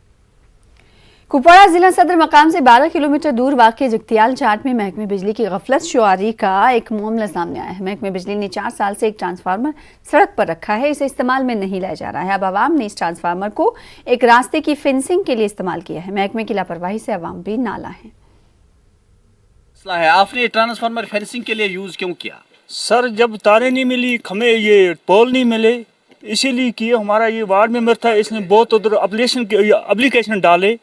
कुपवाड़ा जिला सदर मकाम से 12 किलोमीटर दूर वाक़ जगतियाल चाट में महकमे बिजली की गफलत शुआरी का एक मामला सामने आया है। महकमे बिजली ने 4 साल से एक ट्रांसफार्मर सड़क पर रखा है, इसे इस्तेमाल में नहीं लाया जा रहा है। अब आवाम ने इस ट्रांसफार्मर को एक रास्ते की फेंसिंग के लिए इस्तेमाल किया है। महकमे की लापरवाही से आवाम भी नाला है। आपने ट्रांसफार्मर फेंसिंग के लिए यूज क्यों किया? सर जब तारें नहीं मिली, हमें ये पोल नहीं मिले, इसीलिए किए। हमारा ये वार्ड मेंबर था, इसने बहुत उधर एप्लीकेशन डाले,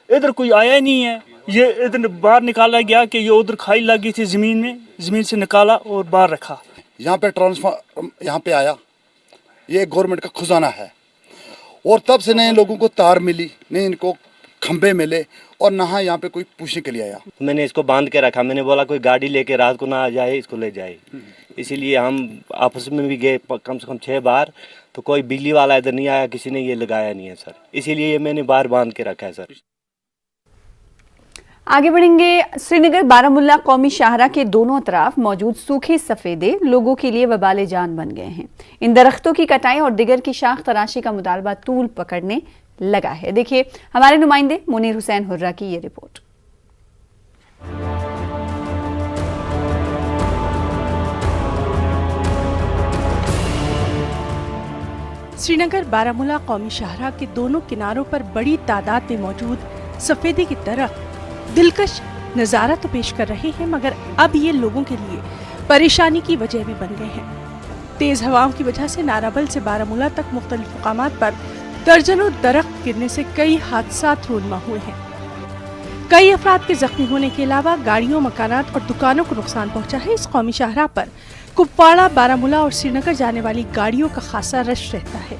इधर कोई आया ही नहीं है। ये इधर बाहर निकाला गया कि ये उधर खाई लगी थी ज़मीन में, ज़मीन से निकाला और बाहर रखा। यहाँ पे ट्रांसफार्मर यहाँ पे आया, ये गवर्नमेंट का खजाना है और तब से नहीं लोगों को तार मिली, नहीं इनको खंबे मिले और ना यहाँ पे कोई पूछने के लिए आया। मैंने इसको बांध के रखा, मैंने बोला कोई गाड़ी लेके रात को ना आ जाए, इसको ले जाए, इसीलिए हम आपस में भी गए कम से कम 6 बार, तो कोई बिजली वाला इधर नहीं आया, किसी ने ये लगाया नहीं है सर। इसीलिए ये मैंने बाहर बांध के रखा है सर। आगे बढ़ेंगे। श्रीनगर बारामुल्ला कौमी शाहरा के दोनों तरफ मौजूद सूखे सफेदे लोगों के लिए वबाले जान बन गए हैं। इन दरख्तों की कटाई और दिगर की शाख तराशी का मुतालबा तूल पकड़ने लगा है। देखिए हमारे नुमाइंदे मुनीर हुसैन हुर्रा की ये रिपोर्ट। श्रीनगर बारामुल्ला कौमी शाहरा के दोनों किनारों पर बड़ी तादाद में मौजूद सफेदे के दरख्त दिलकश नज़ारा तो पेश कर रहे हैं, मगर अब ये लोगों के लिए परेशानी की वजह भी बन गए हैं। तेज हवाओं की वजह से नाराबल से बारामुल्ला तक मुख्तलिफ मुकामात पर दर्जनों दरख्त गिरने से कई हादसात रूनमा हुए हैं। कई अफराद के जख्मी होने के अलावा गाड़ियों, मकानात और दुकानों को नुकसान पहुंचा है। इस कौमी शाहरा पर कुपवाड़ा, बारामुल्ला और श्रीनगर जाने वाली गाड़ियों का खासा रश रहता है।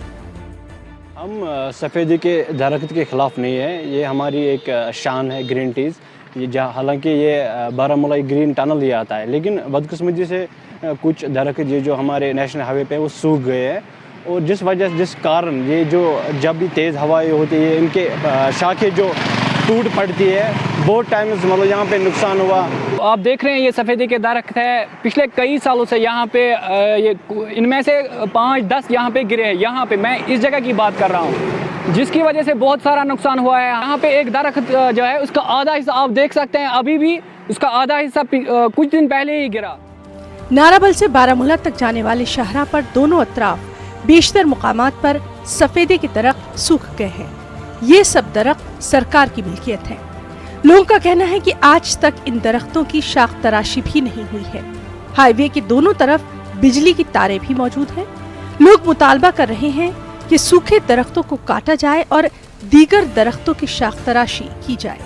हम सफ़ेदी के दरख्त के ख़िलाफ़ नहीं है, ये हमारी एक शान है ग्रीन टीज़। ये जहाँ हालांकि ये बारामुल्ला ग्रीन टनल ही आता है, लेकिन बदकिस्मती से कुछ दरख्त ये जो हमारे नेशनल हाईवे पे वो सूख गए हैं, और जिस कारण ये जो जब भी तेज़ हवाएं होती है इनके शाखें जो टूट पड़ती है, बहुत टाइम मतलब यहाँ पे नुकसान हुआ। आप देख रहे हैं ये सफ़ेदी के दरख्त है, पिछले कई सालों से यहाँ पे ये इनमें से 5-10 यहाँ पे गिरे हैं। यहाँ पे मैं इस जगह की बात कर रहा हूँ, जिसकी वजह से बहुत सारा नुकसान हुआ है। यहाँ पे एक दरख्त जो है उसका आधा हिस्सा आप देख सकते हैं, अभी भी उसका आधा हिस्सा कुछ दिन पहले ही गिरा। नाराबल से बारामुल्ला तक जाने वाले शाहरा पर दोनों अतराफ बेशतर मुकामात पर सफेदे के दरख्त सूख गए हैं। ये सब दरख्त सरकार की मिल्कियत है। लोगों का कहना है कि आज तक इन दरख्तों की शाख तराशी भी नहीं हुई है। हाईवे के दोनों तरफ बिजली की तारें भी मौजूद हैं। लोग मुतालबा कर रहे हैं कि सूखे दरख्तों को काटा जाए और दीगर दरख्तों की शाख तराशी की जाए।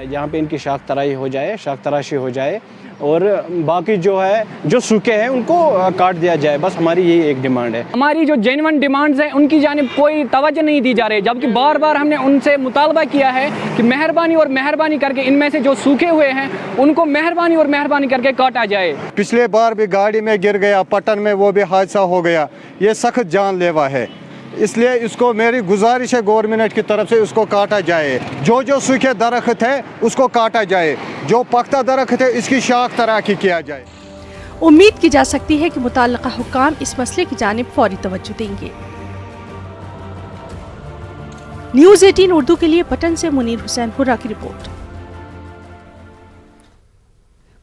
यहाँ पे इनकी शाख तराशी हो जाए और बाकी जो है जो सूखे हैं उनको काट दिया जाए, बस हमारी यही एक डिमांड है। हमारी जो जेन्युइन डिमांड्स हैं उनकी जानिब कोई तवज्जो नहीं दी जा रही, जबकि बार बार हमने उनसे मुतालबा किया है कि मेहरबानी करके इनमें से जो सूखे हुए हैं उनको मेहरबानी करके काटा जाए। पिछले बार भी गाड़ी में गिर गया पटन में, वो भी हादसा हो गया। ये सख्त जानलेवा है, इसलिए इसको मेरी गुजारिश है गवर्नमेंट की तरफ से उसको काटा जाए। जो सूखे दरख्त है उसको काटा जाए, जो पख्ता दरख्त है इसकी शाख तराकी किया जाए। उम्मीद की जा सकती है कि मुताल्लिका हुक्काम इस मसले की जानिब फौरी तवज्जो देंगे। न्यूज़ 18 उर्दू के लिए पटन से मुनीर हुसैन हुर्रा की रिपोर्ट।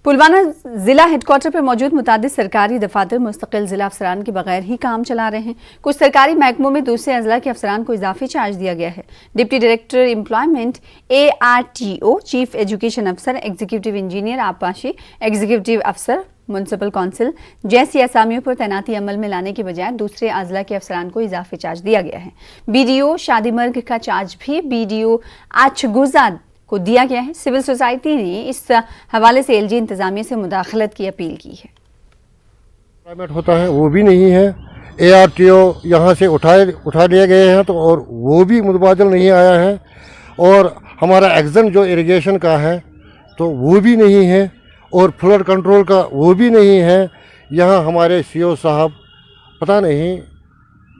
पुलवामा जिला हेडक्वार्टर पर मौजूद मुतादिद सरकारी दफातर मुस्तकिल जिला अफसरान के बगैर ही काम चला रहे हैं। कुछ सरकारी महकमों में दूसरे अजला के अफसरान को इजाफी चार्ज दिया गया है। Deputy director employment, ARTO, chief education अफसर, एग्जीक्यूटिव इंजीनियर आबपाशी, एग्जीक्यूटिव अफसर, म्युनिसिपल काउंसिल जैसी असामियों पर तैनाती अमल में लाने के बजाय दूसरे अजला के अफसरान को इजाफी चार्ज दिया गया है। BDO शादीमर्ग का चार्ज भी BDO आछगुजा को दिया गया है। सिविल सोसाइटी ने इस हवाले से LG इंतजामिया से मुदाखलत की अपील की है। पेमेंट होता है वो भी नहीं है, ARTO यहाँ से उठा लिए गए हैं तो और वो भी मुतबादल नहीं आया है, और हमारा एग्जन जो इरिगेशन का है तो वो भी नहीं है, और फ्लड कंट्रोल का वो भी नहीं है। यहाँ हमारे CO साहब पता नहीं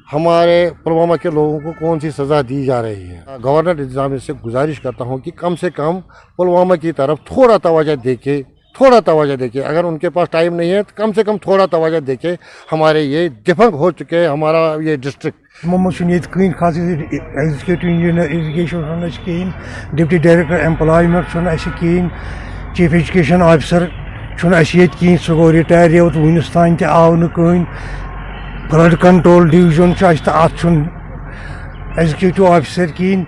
हमारे पुलवामा के लोगों को कौन सी सज़ा दी जा रही है। गवर्नर इंतजामिया से गुजारिश करता हूँ कि कम से कम पुलवामा की तरफ थोड़ा तवज्जो देके, अगर उनके पास टाइम नहीं है तो कम से कम थोड़ा तवज्जो देके। हमारे ये डिफंग हो चुके हैं हमारा ये डिस्ट्रिक्ट। खास एग्जीक्यूटिव इंजीनियर इरिगेशन कहीं, डिप्टी डायरेक्टर एम्प्लॉयमेंट कहीं, चीफ एजुकेशन ऑफिसर कहीं, सह गो रिटायर योत वनस तान आव न। Flood control division executive officer कहीं,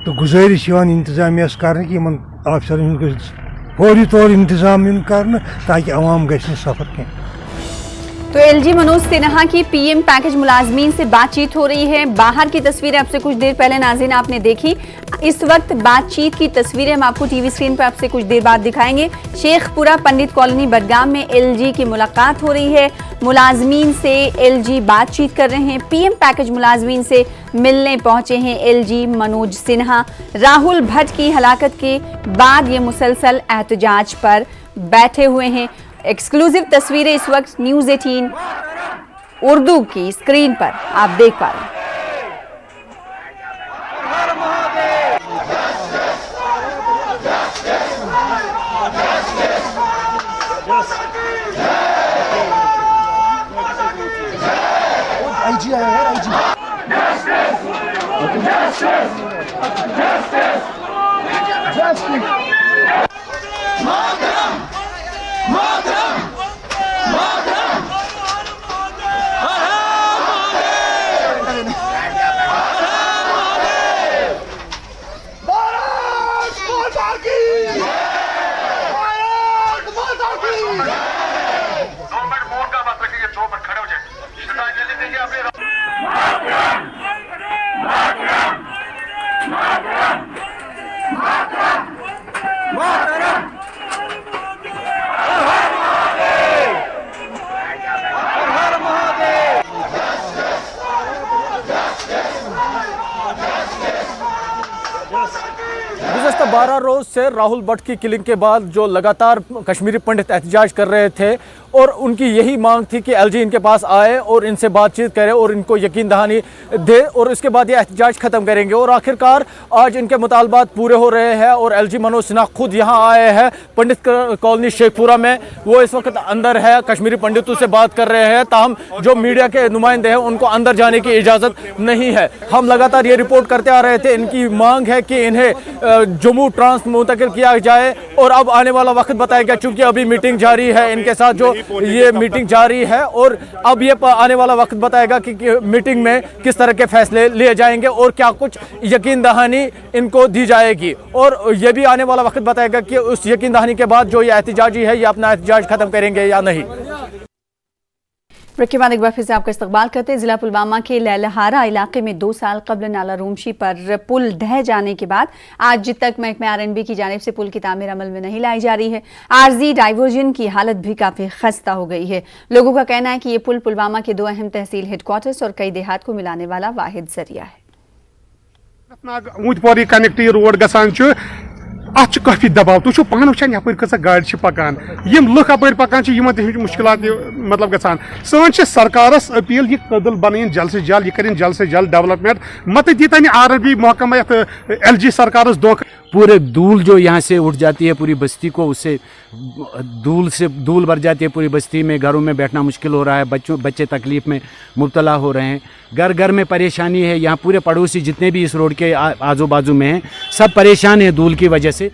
तो गुजारिश इंतजामिया कर कि ऑफिसर फौरी तौर इंतजाम कर ताकि अवाम गए सफर कहीं। तो LG मनोज सिन्हा की PM पैकेज मुलाजमीन से बातचीत हो रही है। बाहर की तस्वीरें आपसे कुछ देर पहले नाज़रीन आपने देखी। इस वक्त बातचीत की तस्वीरें हम आपको टीवी स्क्रीन पर आपसे कुछ देर बाद दिखाएंगे। शेखपुरा पंडित कॉलोनी बडगाम में LG की मुलाकात हो रही है। मुलाजमीन से LG बातचीत कर रहे हैं। PM पैकेज मुलाजमीन से मिलने पहुंचे हैं LG मनोज सिन्हा। राहुल भट्ट की हलाकत के बाद ये मुसलसल एहतजाज पर बैठे हुए हैं एक्सक्लूसिव तस्वीरें इस वक्त न्यूज़ 18 उर्दू की स्क्रीन पर आप देख पा रहे हैं। आईजी आया है, आईजी। गुज़श्ता 12 रोज़ से राहुल भट्ट की किलिंग के बाद जो लगातार कश्मीरी पंडित एहतजाज कर रहे थे और उनकी यही मांग थी कि एलजी इनके पास आए और इनसे बातचीत करे और इनको यकीन दहानी दे और इसके बाद ये एहतजाज ख़त्म करेंगे। और आखिरकार आज इनके मुतालबात पूरे हो रहे हैं और एलजी मनोज सिन्हा खुद यहाँ आए हैं पंडित कॉलोनी शेखपुरा में। वो इस वक्त अंदर है, कश्मीरी पंडितों से बात कर रहे हैं, ताहम जो मीडिया के नुमाइंदे हैं उनको अंदर जाने की इजाज़त नहीं है। हम लगातार ये रिपोर्ट करते आ रहे थे, इनकी मांग है कि इन्हें जम्मू ट्रांस मुंतकिल किया जाए और अब आने वाला वक्त बताएगा, चूँकि अभी मीटिंग जारी है इनके साथ, जो ये मीटिंग जारी है और अब ये आने वाला वक्त बताएगा कि मीटिंग में किस तरह के फैसले लिए जाएंगे और क्या कुछ यकीन दहानी इनको दी जाएगी। और ये भी आने वाला वक्त बताएगा कि उस यकीन दहानी के बाद जो ये एहतजाजी है ये अपना एहतजाज खत्म करेंगे या नहीं। ब्रेक के बाद एक बार फिर से आपका इस्तकबाल करते हैं। जिला पुलवामा के लहलहारा इलाके में 2 साल कबल नाला रूमशी पर पुल ढह जाने के बाद आज तक महकमे आरएनबी की जानिब से पुल की तामीर अमल में नहीं लाई जा रही है। आर्जी डाइवर्जन की हालत भी काफी खस्ता हो गई है। लोगों का कहना है कि ये पुल पुलवामा के 2 अहम तहसील हेडक्वार्टर्स और कई देहात को मिलाने वाला वाहिद जरिया है। ऊंटपोरी कनेक्ट रोड गसान अत काफी दबाव तुम पान वुचान यप कस गाड़ी पकान लुक अप पकान मुश्किलात मतलब गसान सन सरकारस अपील यह कदल बन जल्द से जल्द, यह कर जल्द से जल्द डेवलपमेंट मत दीन आरएनबी महकमा एलजी सरकारस धोखा। पूरे धूल जो यहाँ से उठ जाती है पूरी बस्ती को, उससे धूल भर जाती है पूरी बस्ती में, घरों में बैठना मुश्किल हो रहा है, बच्चे तकलीफ में मुब्तला हो रहे हैं, घर घर में परेशानी है। यहाँ पूरे पड़ोसी जितने भी इस रोड के आजू बाजू में हैं सब परेशान हैं धूल की वजह से।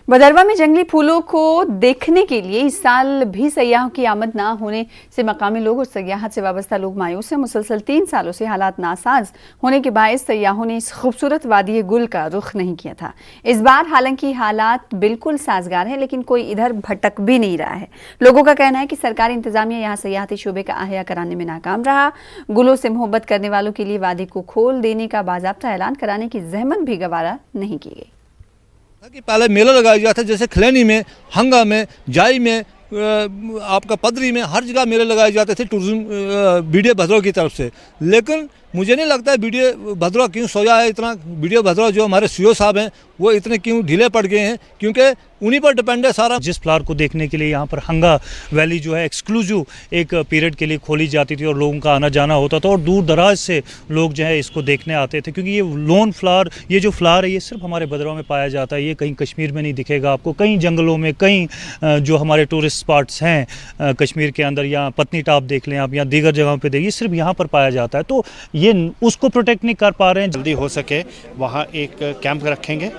बदरवा में जंगली फूलों को देखने के लिए इस साल भी सयाहों की आमद ना होने से मकामी लोग और सयाहत से वाबस्ता लोग मायूस हैं। मुसलसल 3 सालों से हालात नासाज होने के बायस सयाहों ने इस खूबसूरत वादी गुल का रुख नहीं किया था। इस बार हालांकि हालात बिल्कुल साजगार हैं, लेकिन कोई इधर भटक भी नहीं रहा है। लोगों का कहना है कि सरकारी इंतजामिया यहाँ सयाहती शोबे का आहिया कराने में नाकाम रहा। गुलों से मोहब्बत करने वालों के लिए वादी को खोल देने का बाज़ाब्ता ऐलान कराने की जहमत भी गवारा नहीं की गई। कि पहले मेला लगाया जाता है, जैसे खलैनी में, हंगा में, जाई में, आपका पदरी में, हर जगह मेले लगाए जाते थे टूरिज्म बीडीए भद्रवा की तरफ से। लेकिन मुझे नहीं लगता है बीडीए भद्रवा क्यों सोया है इतना। बीडीए भद्रवा जो हमारे सीओ साहब हैं वो इतने क्यों ढीले पड़ गए हैं, क्योंकि उन्हीं पर डिपेंड है सारा। जिस फ्लावर को देखने के लिए यहाँ पर हंगा वैली जो है एक्सक्लूसिव एक पीरियड के लिए खोली जाती थी और लोगों का आना जाना होता था और दूर दराज से लोग जो है इसको देखने आते थे, क्योंकि ये लोन फ्लावर, ये जो फ्लावर है ये सिर्फ हमारे भद्रवा में पाया जाता है। ये कहीं कश्मीर में नहीं दिखेगा आपको, कहीं जंगलों में, कहीं जो हमारे टूरिस्ट स्पॉट्स हैं कश्मीर के अंदर, या पत्नीटॉप देख लें आप या दीगर जगहों पर देखिए, सिर्फ यहाँ पर पाया जाता है। तो ये उसको प्रोटेक्ट नहीं कर पा रहे हैं। जल्दी हो सके वहाँ एक कैंप रखेंगे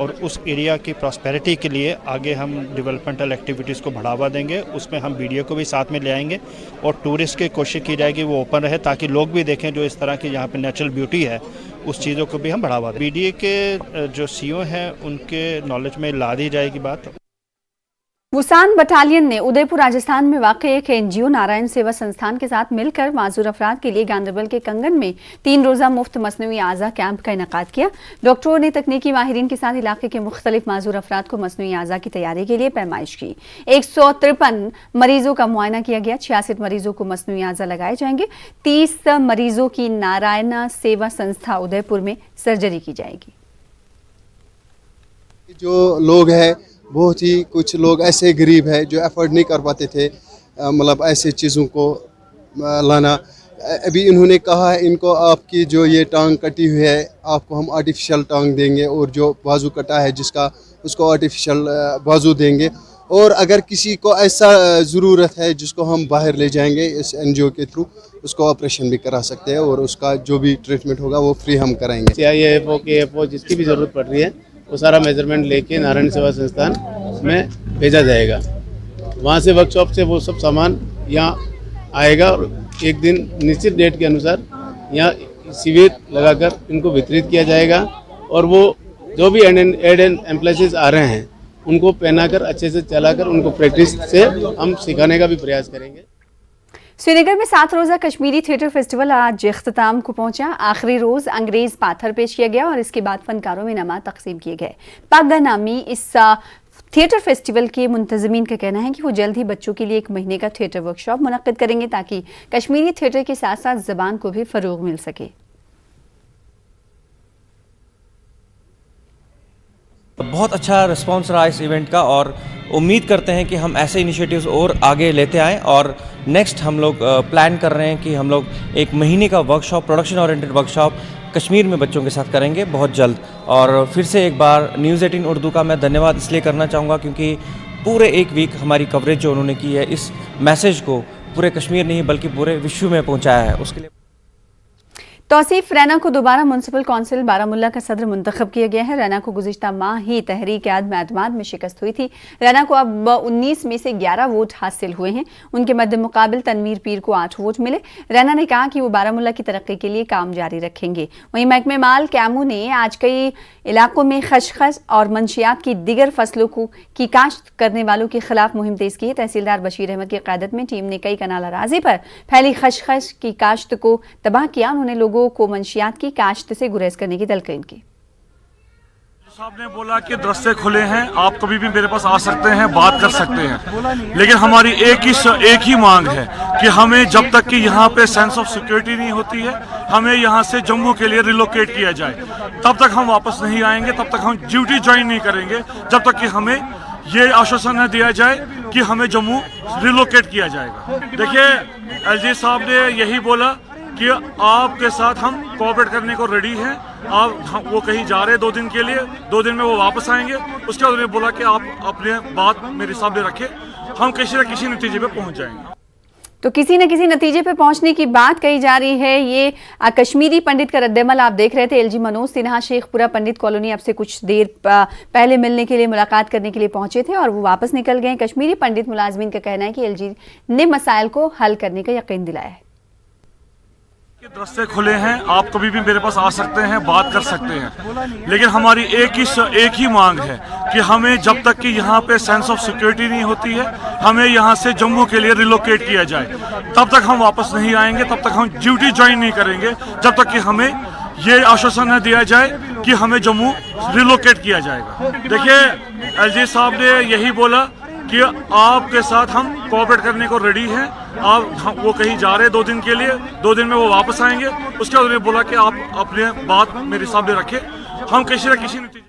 और उस एरिया की प्रॉस्पेरिटी के लिए आगे हम डेवलपमेंटल एक्टिविटीज़ को बढ़ावा देंगे। उसमें हम बीडीए को भी साथ में ले आएंगे और टूरिस्ट की कोशिश की जाएगी वो ओपन रहे, ताकि लोग भी देखें जो इस तरह की यहाँ पे नेचुरल ब्यूटी है, उस चीज़ों को भी हम बढ़ावा दें। बीडीए के जो सीईओ हैं उनके नॉलेज में ला दी जाएगी बात। बुसान बटालियन ने उदयपुर राजस्थान में वाक़ई एक एनजीओ नारायण सेवा संस्थान के साथ मिलकर माजूर अफराद के लिए गांधरबल के कंगन में 3 रोज़ा मुफ्त मसनूई आज़ा कैंप का इनेकाद किया। डॉक्टरों ने तकनीकी माहिरीन के साथ इलाके के मुख्तलिफ माजूर अफराद को मसनूई आज़ा की तैयारी के लिए पैमाइश की। 153 मरीजों का मुआयना किया गया। 66 मरीजों को मसनूई आज़ा लगाए जाएंगे। 30 मरीजों की नारायण सेवा संस्था उदयपुर में सर्जरी की जाएगी। जो लोग हैं बहुत ही कुछ लोग ऐसे गरीब है जो अफोर्ड नहीं कर पाते थे मतलब ऐसे चीज़ों को लाना। अभी इन्होंने कहा है इनको आपकी जो ये टांग कटी हुई है आपको हम आर्टिफिशियल टांग देंगे और जो बाजू कटा है जिसका उसको आर्टिफिशियल बाजू देंगे। और अगर किसी को ऐसा ज़रूरत है जिसको हम बाहर ले जाएंगे इस NGO के थ्रू उसको ऑपरेशन भी करा सकते हैं और उसका जो भी ट्रीटमेंट होगा वो फ्री हम कराएंगे। CIFO KFO जिसकी भी ज़रूरत पड़ रही है वो सारा मेजरमेंट लेके नारायण सेवा संस्थान में भेजा जाएगा। वहाँ से वर्कशॉप से वो सब सामान यहाँ आएगा और एक दिन निश्चित डेट के अनुसार यहाँ शिविर लगाकर इनको वितरित किया जाएगा और वो जो भी एड एंड एम्प्लॉयज आ रहे हैं उनको पहनाकर अच्छे से चलाकर उनको प्रैक्टिस से हम सिखाने का भी प्रयास करेंगे। श्रीनगर में 7 रोज़ा कश्मीरी थिएटर फेस्टिवल आज इख्तिताम को पहुंचा। आखिरी रोज अंग्रेज पाथर पेश किया गया और इसके बाद फनकारों में इनामात तकसीम किए गए। पागा नामी इस थिएटर फेस्टिवल के मुंतज़मीन का कहना है कि वो जल्द ही बच्चों के लिए 1 महीने का थिएटर वर्कशॉप मुनक्किद करेंगे ताकि कश्मीरी थिएटर के साथ साथ ज़बान को भी फ़रोग़ मिल सके। बहुत अच्छा रिस्पांस रहा इस इवेंट का और उम्मीद करते हैं कि हम ऐसे इनिशिएटिव्स और आगे लेते आएँ और नेक्स्ट हम लोग प्लान कर रहे हैं कि हम लोग 1 महीने का workshop production oriented workshop Kashmir में बच्चों के साथ करेंगे बहुत जल्द। और फिर से एक बार न्यूज़ 18 उर्दू का मैं धन्यवाद इसलिए करना चाहूँगा क्योंकि पूरे 1 वीक हमारी कवरेज जो उन्होंने की है इस मैसेज को पूरे कश्मीर नहीं बल्कि पूरे विश्व में पहुँचाया है। उसके लिए तौसीफ रैना को दोबारा म्युनिसिपल कौंसिल बारामुल्ला का सदर मुंतखब किया गया है। रैना को गुज़िश्ता माह ही तहरीक आदम एतमाद में शिकस्त हुई थी। रैना को अब 19 में से 11 वोट हासिल हुए हैं। उनके मद्दे मुकाबिल तनवीर पीर को 8 वोट मिले। रैना ने कहा कि वो बारामुल्ला की तरक्की के लिए काम जारी रखेंगे। वहीं महकमे माल कैमू ने आज कई इलाकों में खशखश और मंशियात की दिगर फसलों की काश्त करने वालों के खिलाफ मुहिम तेज की है। तहसीलदार बशीर अहमद की क़यादत में टीम ने कई कनाल अराज़ी पर फैली खशखश की काश्त को तबाह किया। उन्होंने लोगों को मंशियात की काश्त से गुरेज करने की तलकीन की। साहब ने बोला कि दरस्ते खुले हैं, आप कभी भी मेरे पास आ सकते हैं, बात कर सकते हैं, लेकिन हमारी एक ही मांग है कि हमें जब तक कि यहाँ पे सेंस ऑफ सिक्योरिटी नहीं होती है हमें यहाँ से जम्मू के लिए रिलोकेट किया जाए। तब तक हम वापस नहीं आएंगे, तब तक हम ड्यूटी ज्वाइन नहीं करेंगे जब तक कि हमें ये आश्वासन न दिया जाए कि हमें जम्मू रिलोकेट किया जाएगा। देखिए LG साहब ने यही बोला कि आपके साथ हम कोऑपरेट करने को रेडी हैं। वो कहीं जा रहे 2 दिन के लिए, 2 दिन में वो वापस आएंगे। उसके बाद उन्होंने बोला कि आप अपने बात मेरे सामने रखें, हम किसी न किसी नतीजे पे पहुंच जाएंगे। तो किसी न किसी नतीजे पे पहुंचने की बात कही जा रही है। ये कश्मीरी पंडित का रद्दमल आप देख रहे थे। LG मनोज सिन्हा शेखपुरा पंडित कॉलोनी अब से कुछ देर पहले मिलने के लिए, मुलाकात करने के लिए पहुंचे थे और वो वापस निकल गए। कश्मीरी पंडित मुलाजमीन का कहना है कि LG ने मसाइल को हल करने का यकीन दिलाया है। दरस्ते खुले हैं, आप कभी भी मेरे पास आ सकते हैं, बात कर सकते हैं, लेकिन हमारी एक ही मांग है कि हमें जब तक कि यहाँ पे सेंस ऑफ सिक्योरिटी नहीं होती है हमें यहाँ से जम्मू के लिए रिलोकेट किया जाए। तब तक हम वापस नहीं आएंगे, तब तक हम ड्यूटी ज्वाइन नहीं करेंगे जब तक कि हमें ये आश्वासन न दिया जाए कि हमें जम्मू रिलोकेट किया जाएगा। देखिए LG साहब ने यही बोला कि आपके साथ हम कोऑपरेट करने को रेडी हैं। वो कहीं जा रहे 2 दिन के लिए, 2 दिन में वो वापस आएंगे। उसके बाद उन्होंने बोला कि आप अपने बात मेरे सामने रखें, हम किसी न किसी नतीजे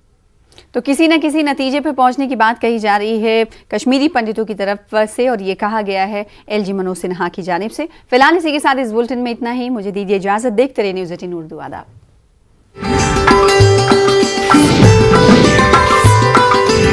तो किसी न किसी नतीजे पे पहुंचने की बात कही जा रही है कश्मीरी पंडितों की तरफ से और ये कहा गया है LG मनोज सिन्हा की जानिब से। फिलहाल इसी के साथ इस बुलेटिन में इतना ही। मुझे दीजिए इजाजत। देखते रहिए न्यूज़ 18 उर्दू। आदाब।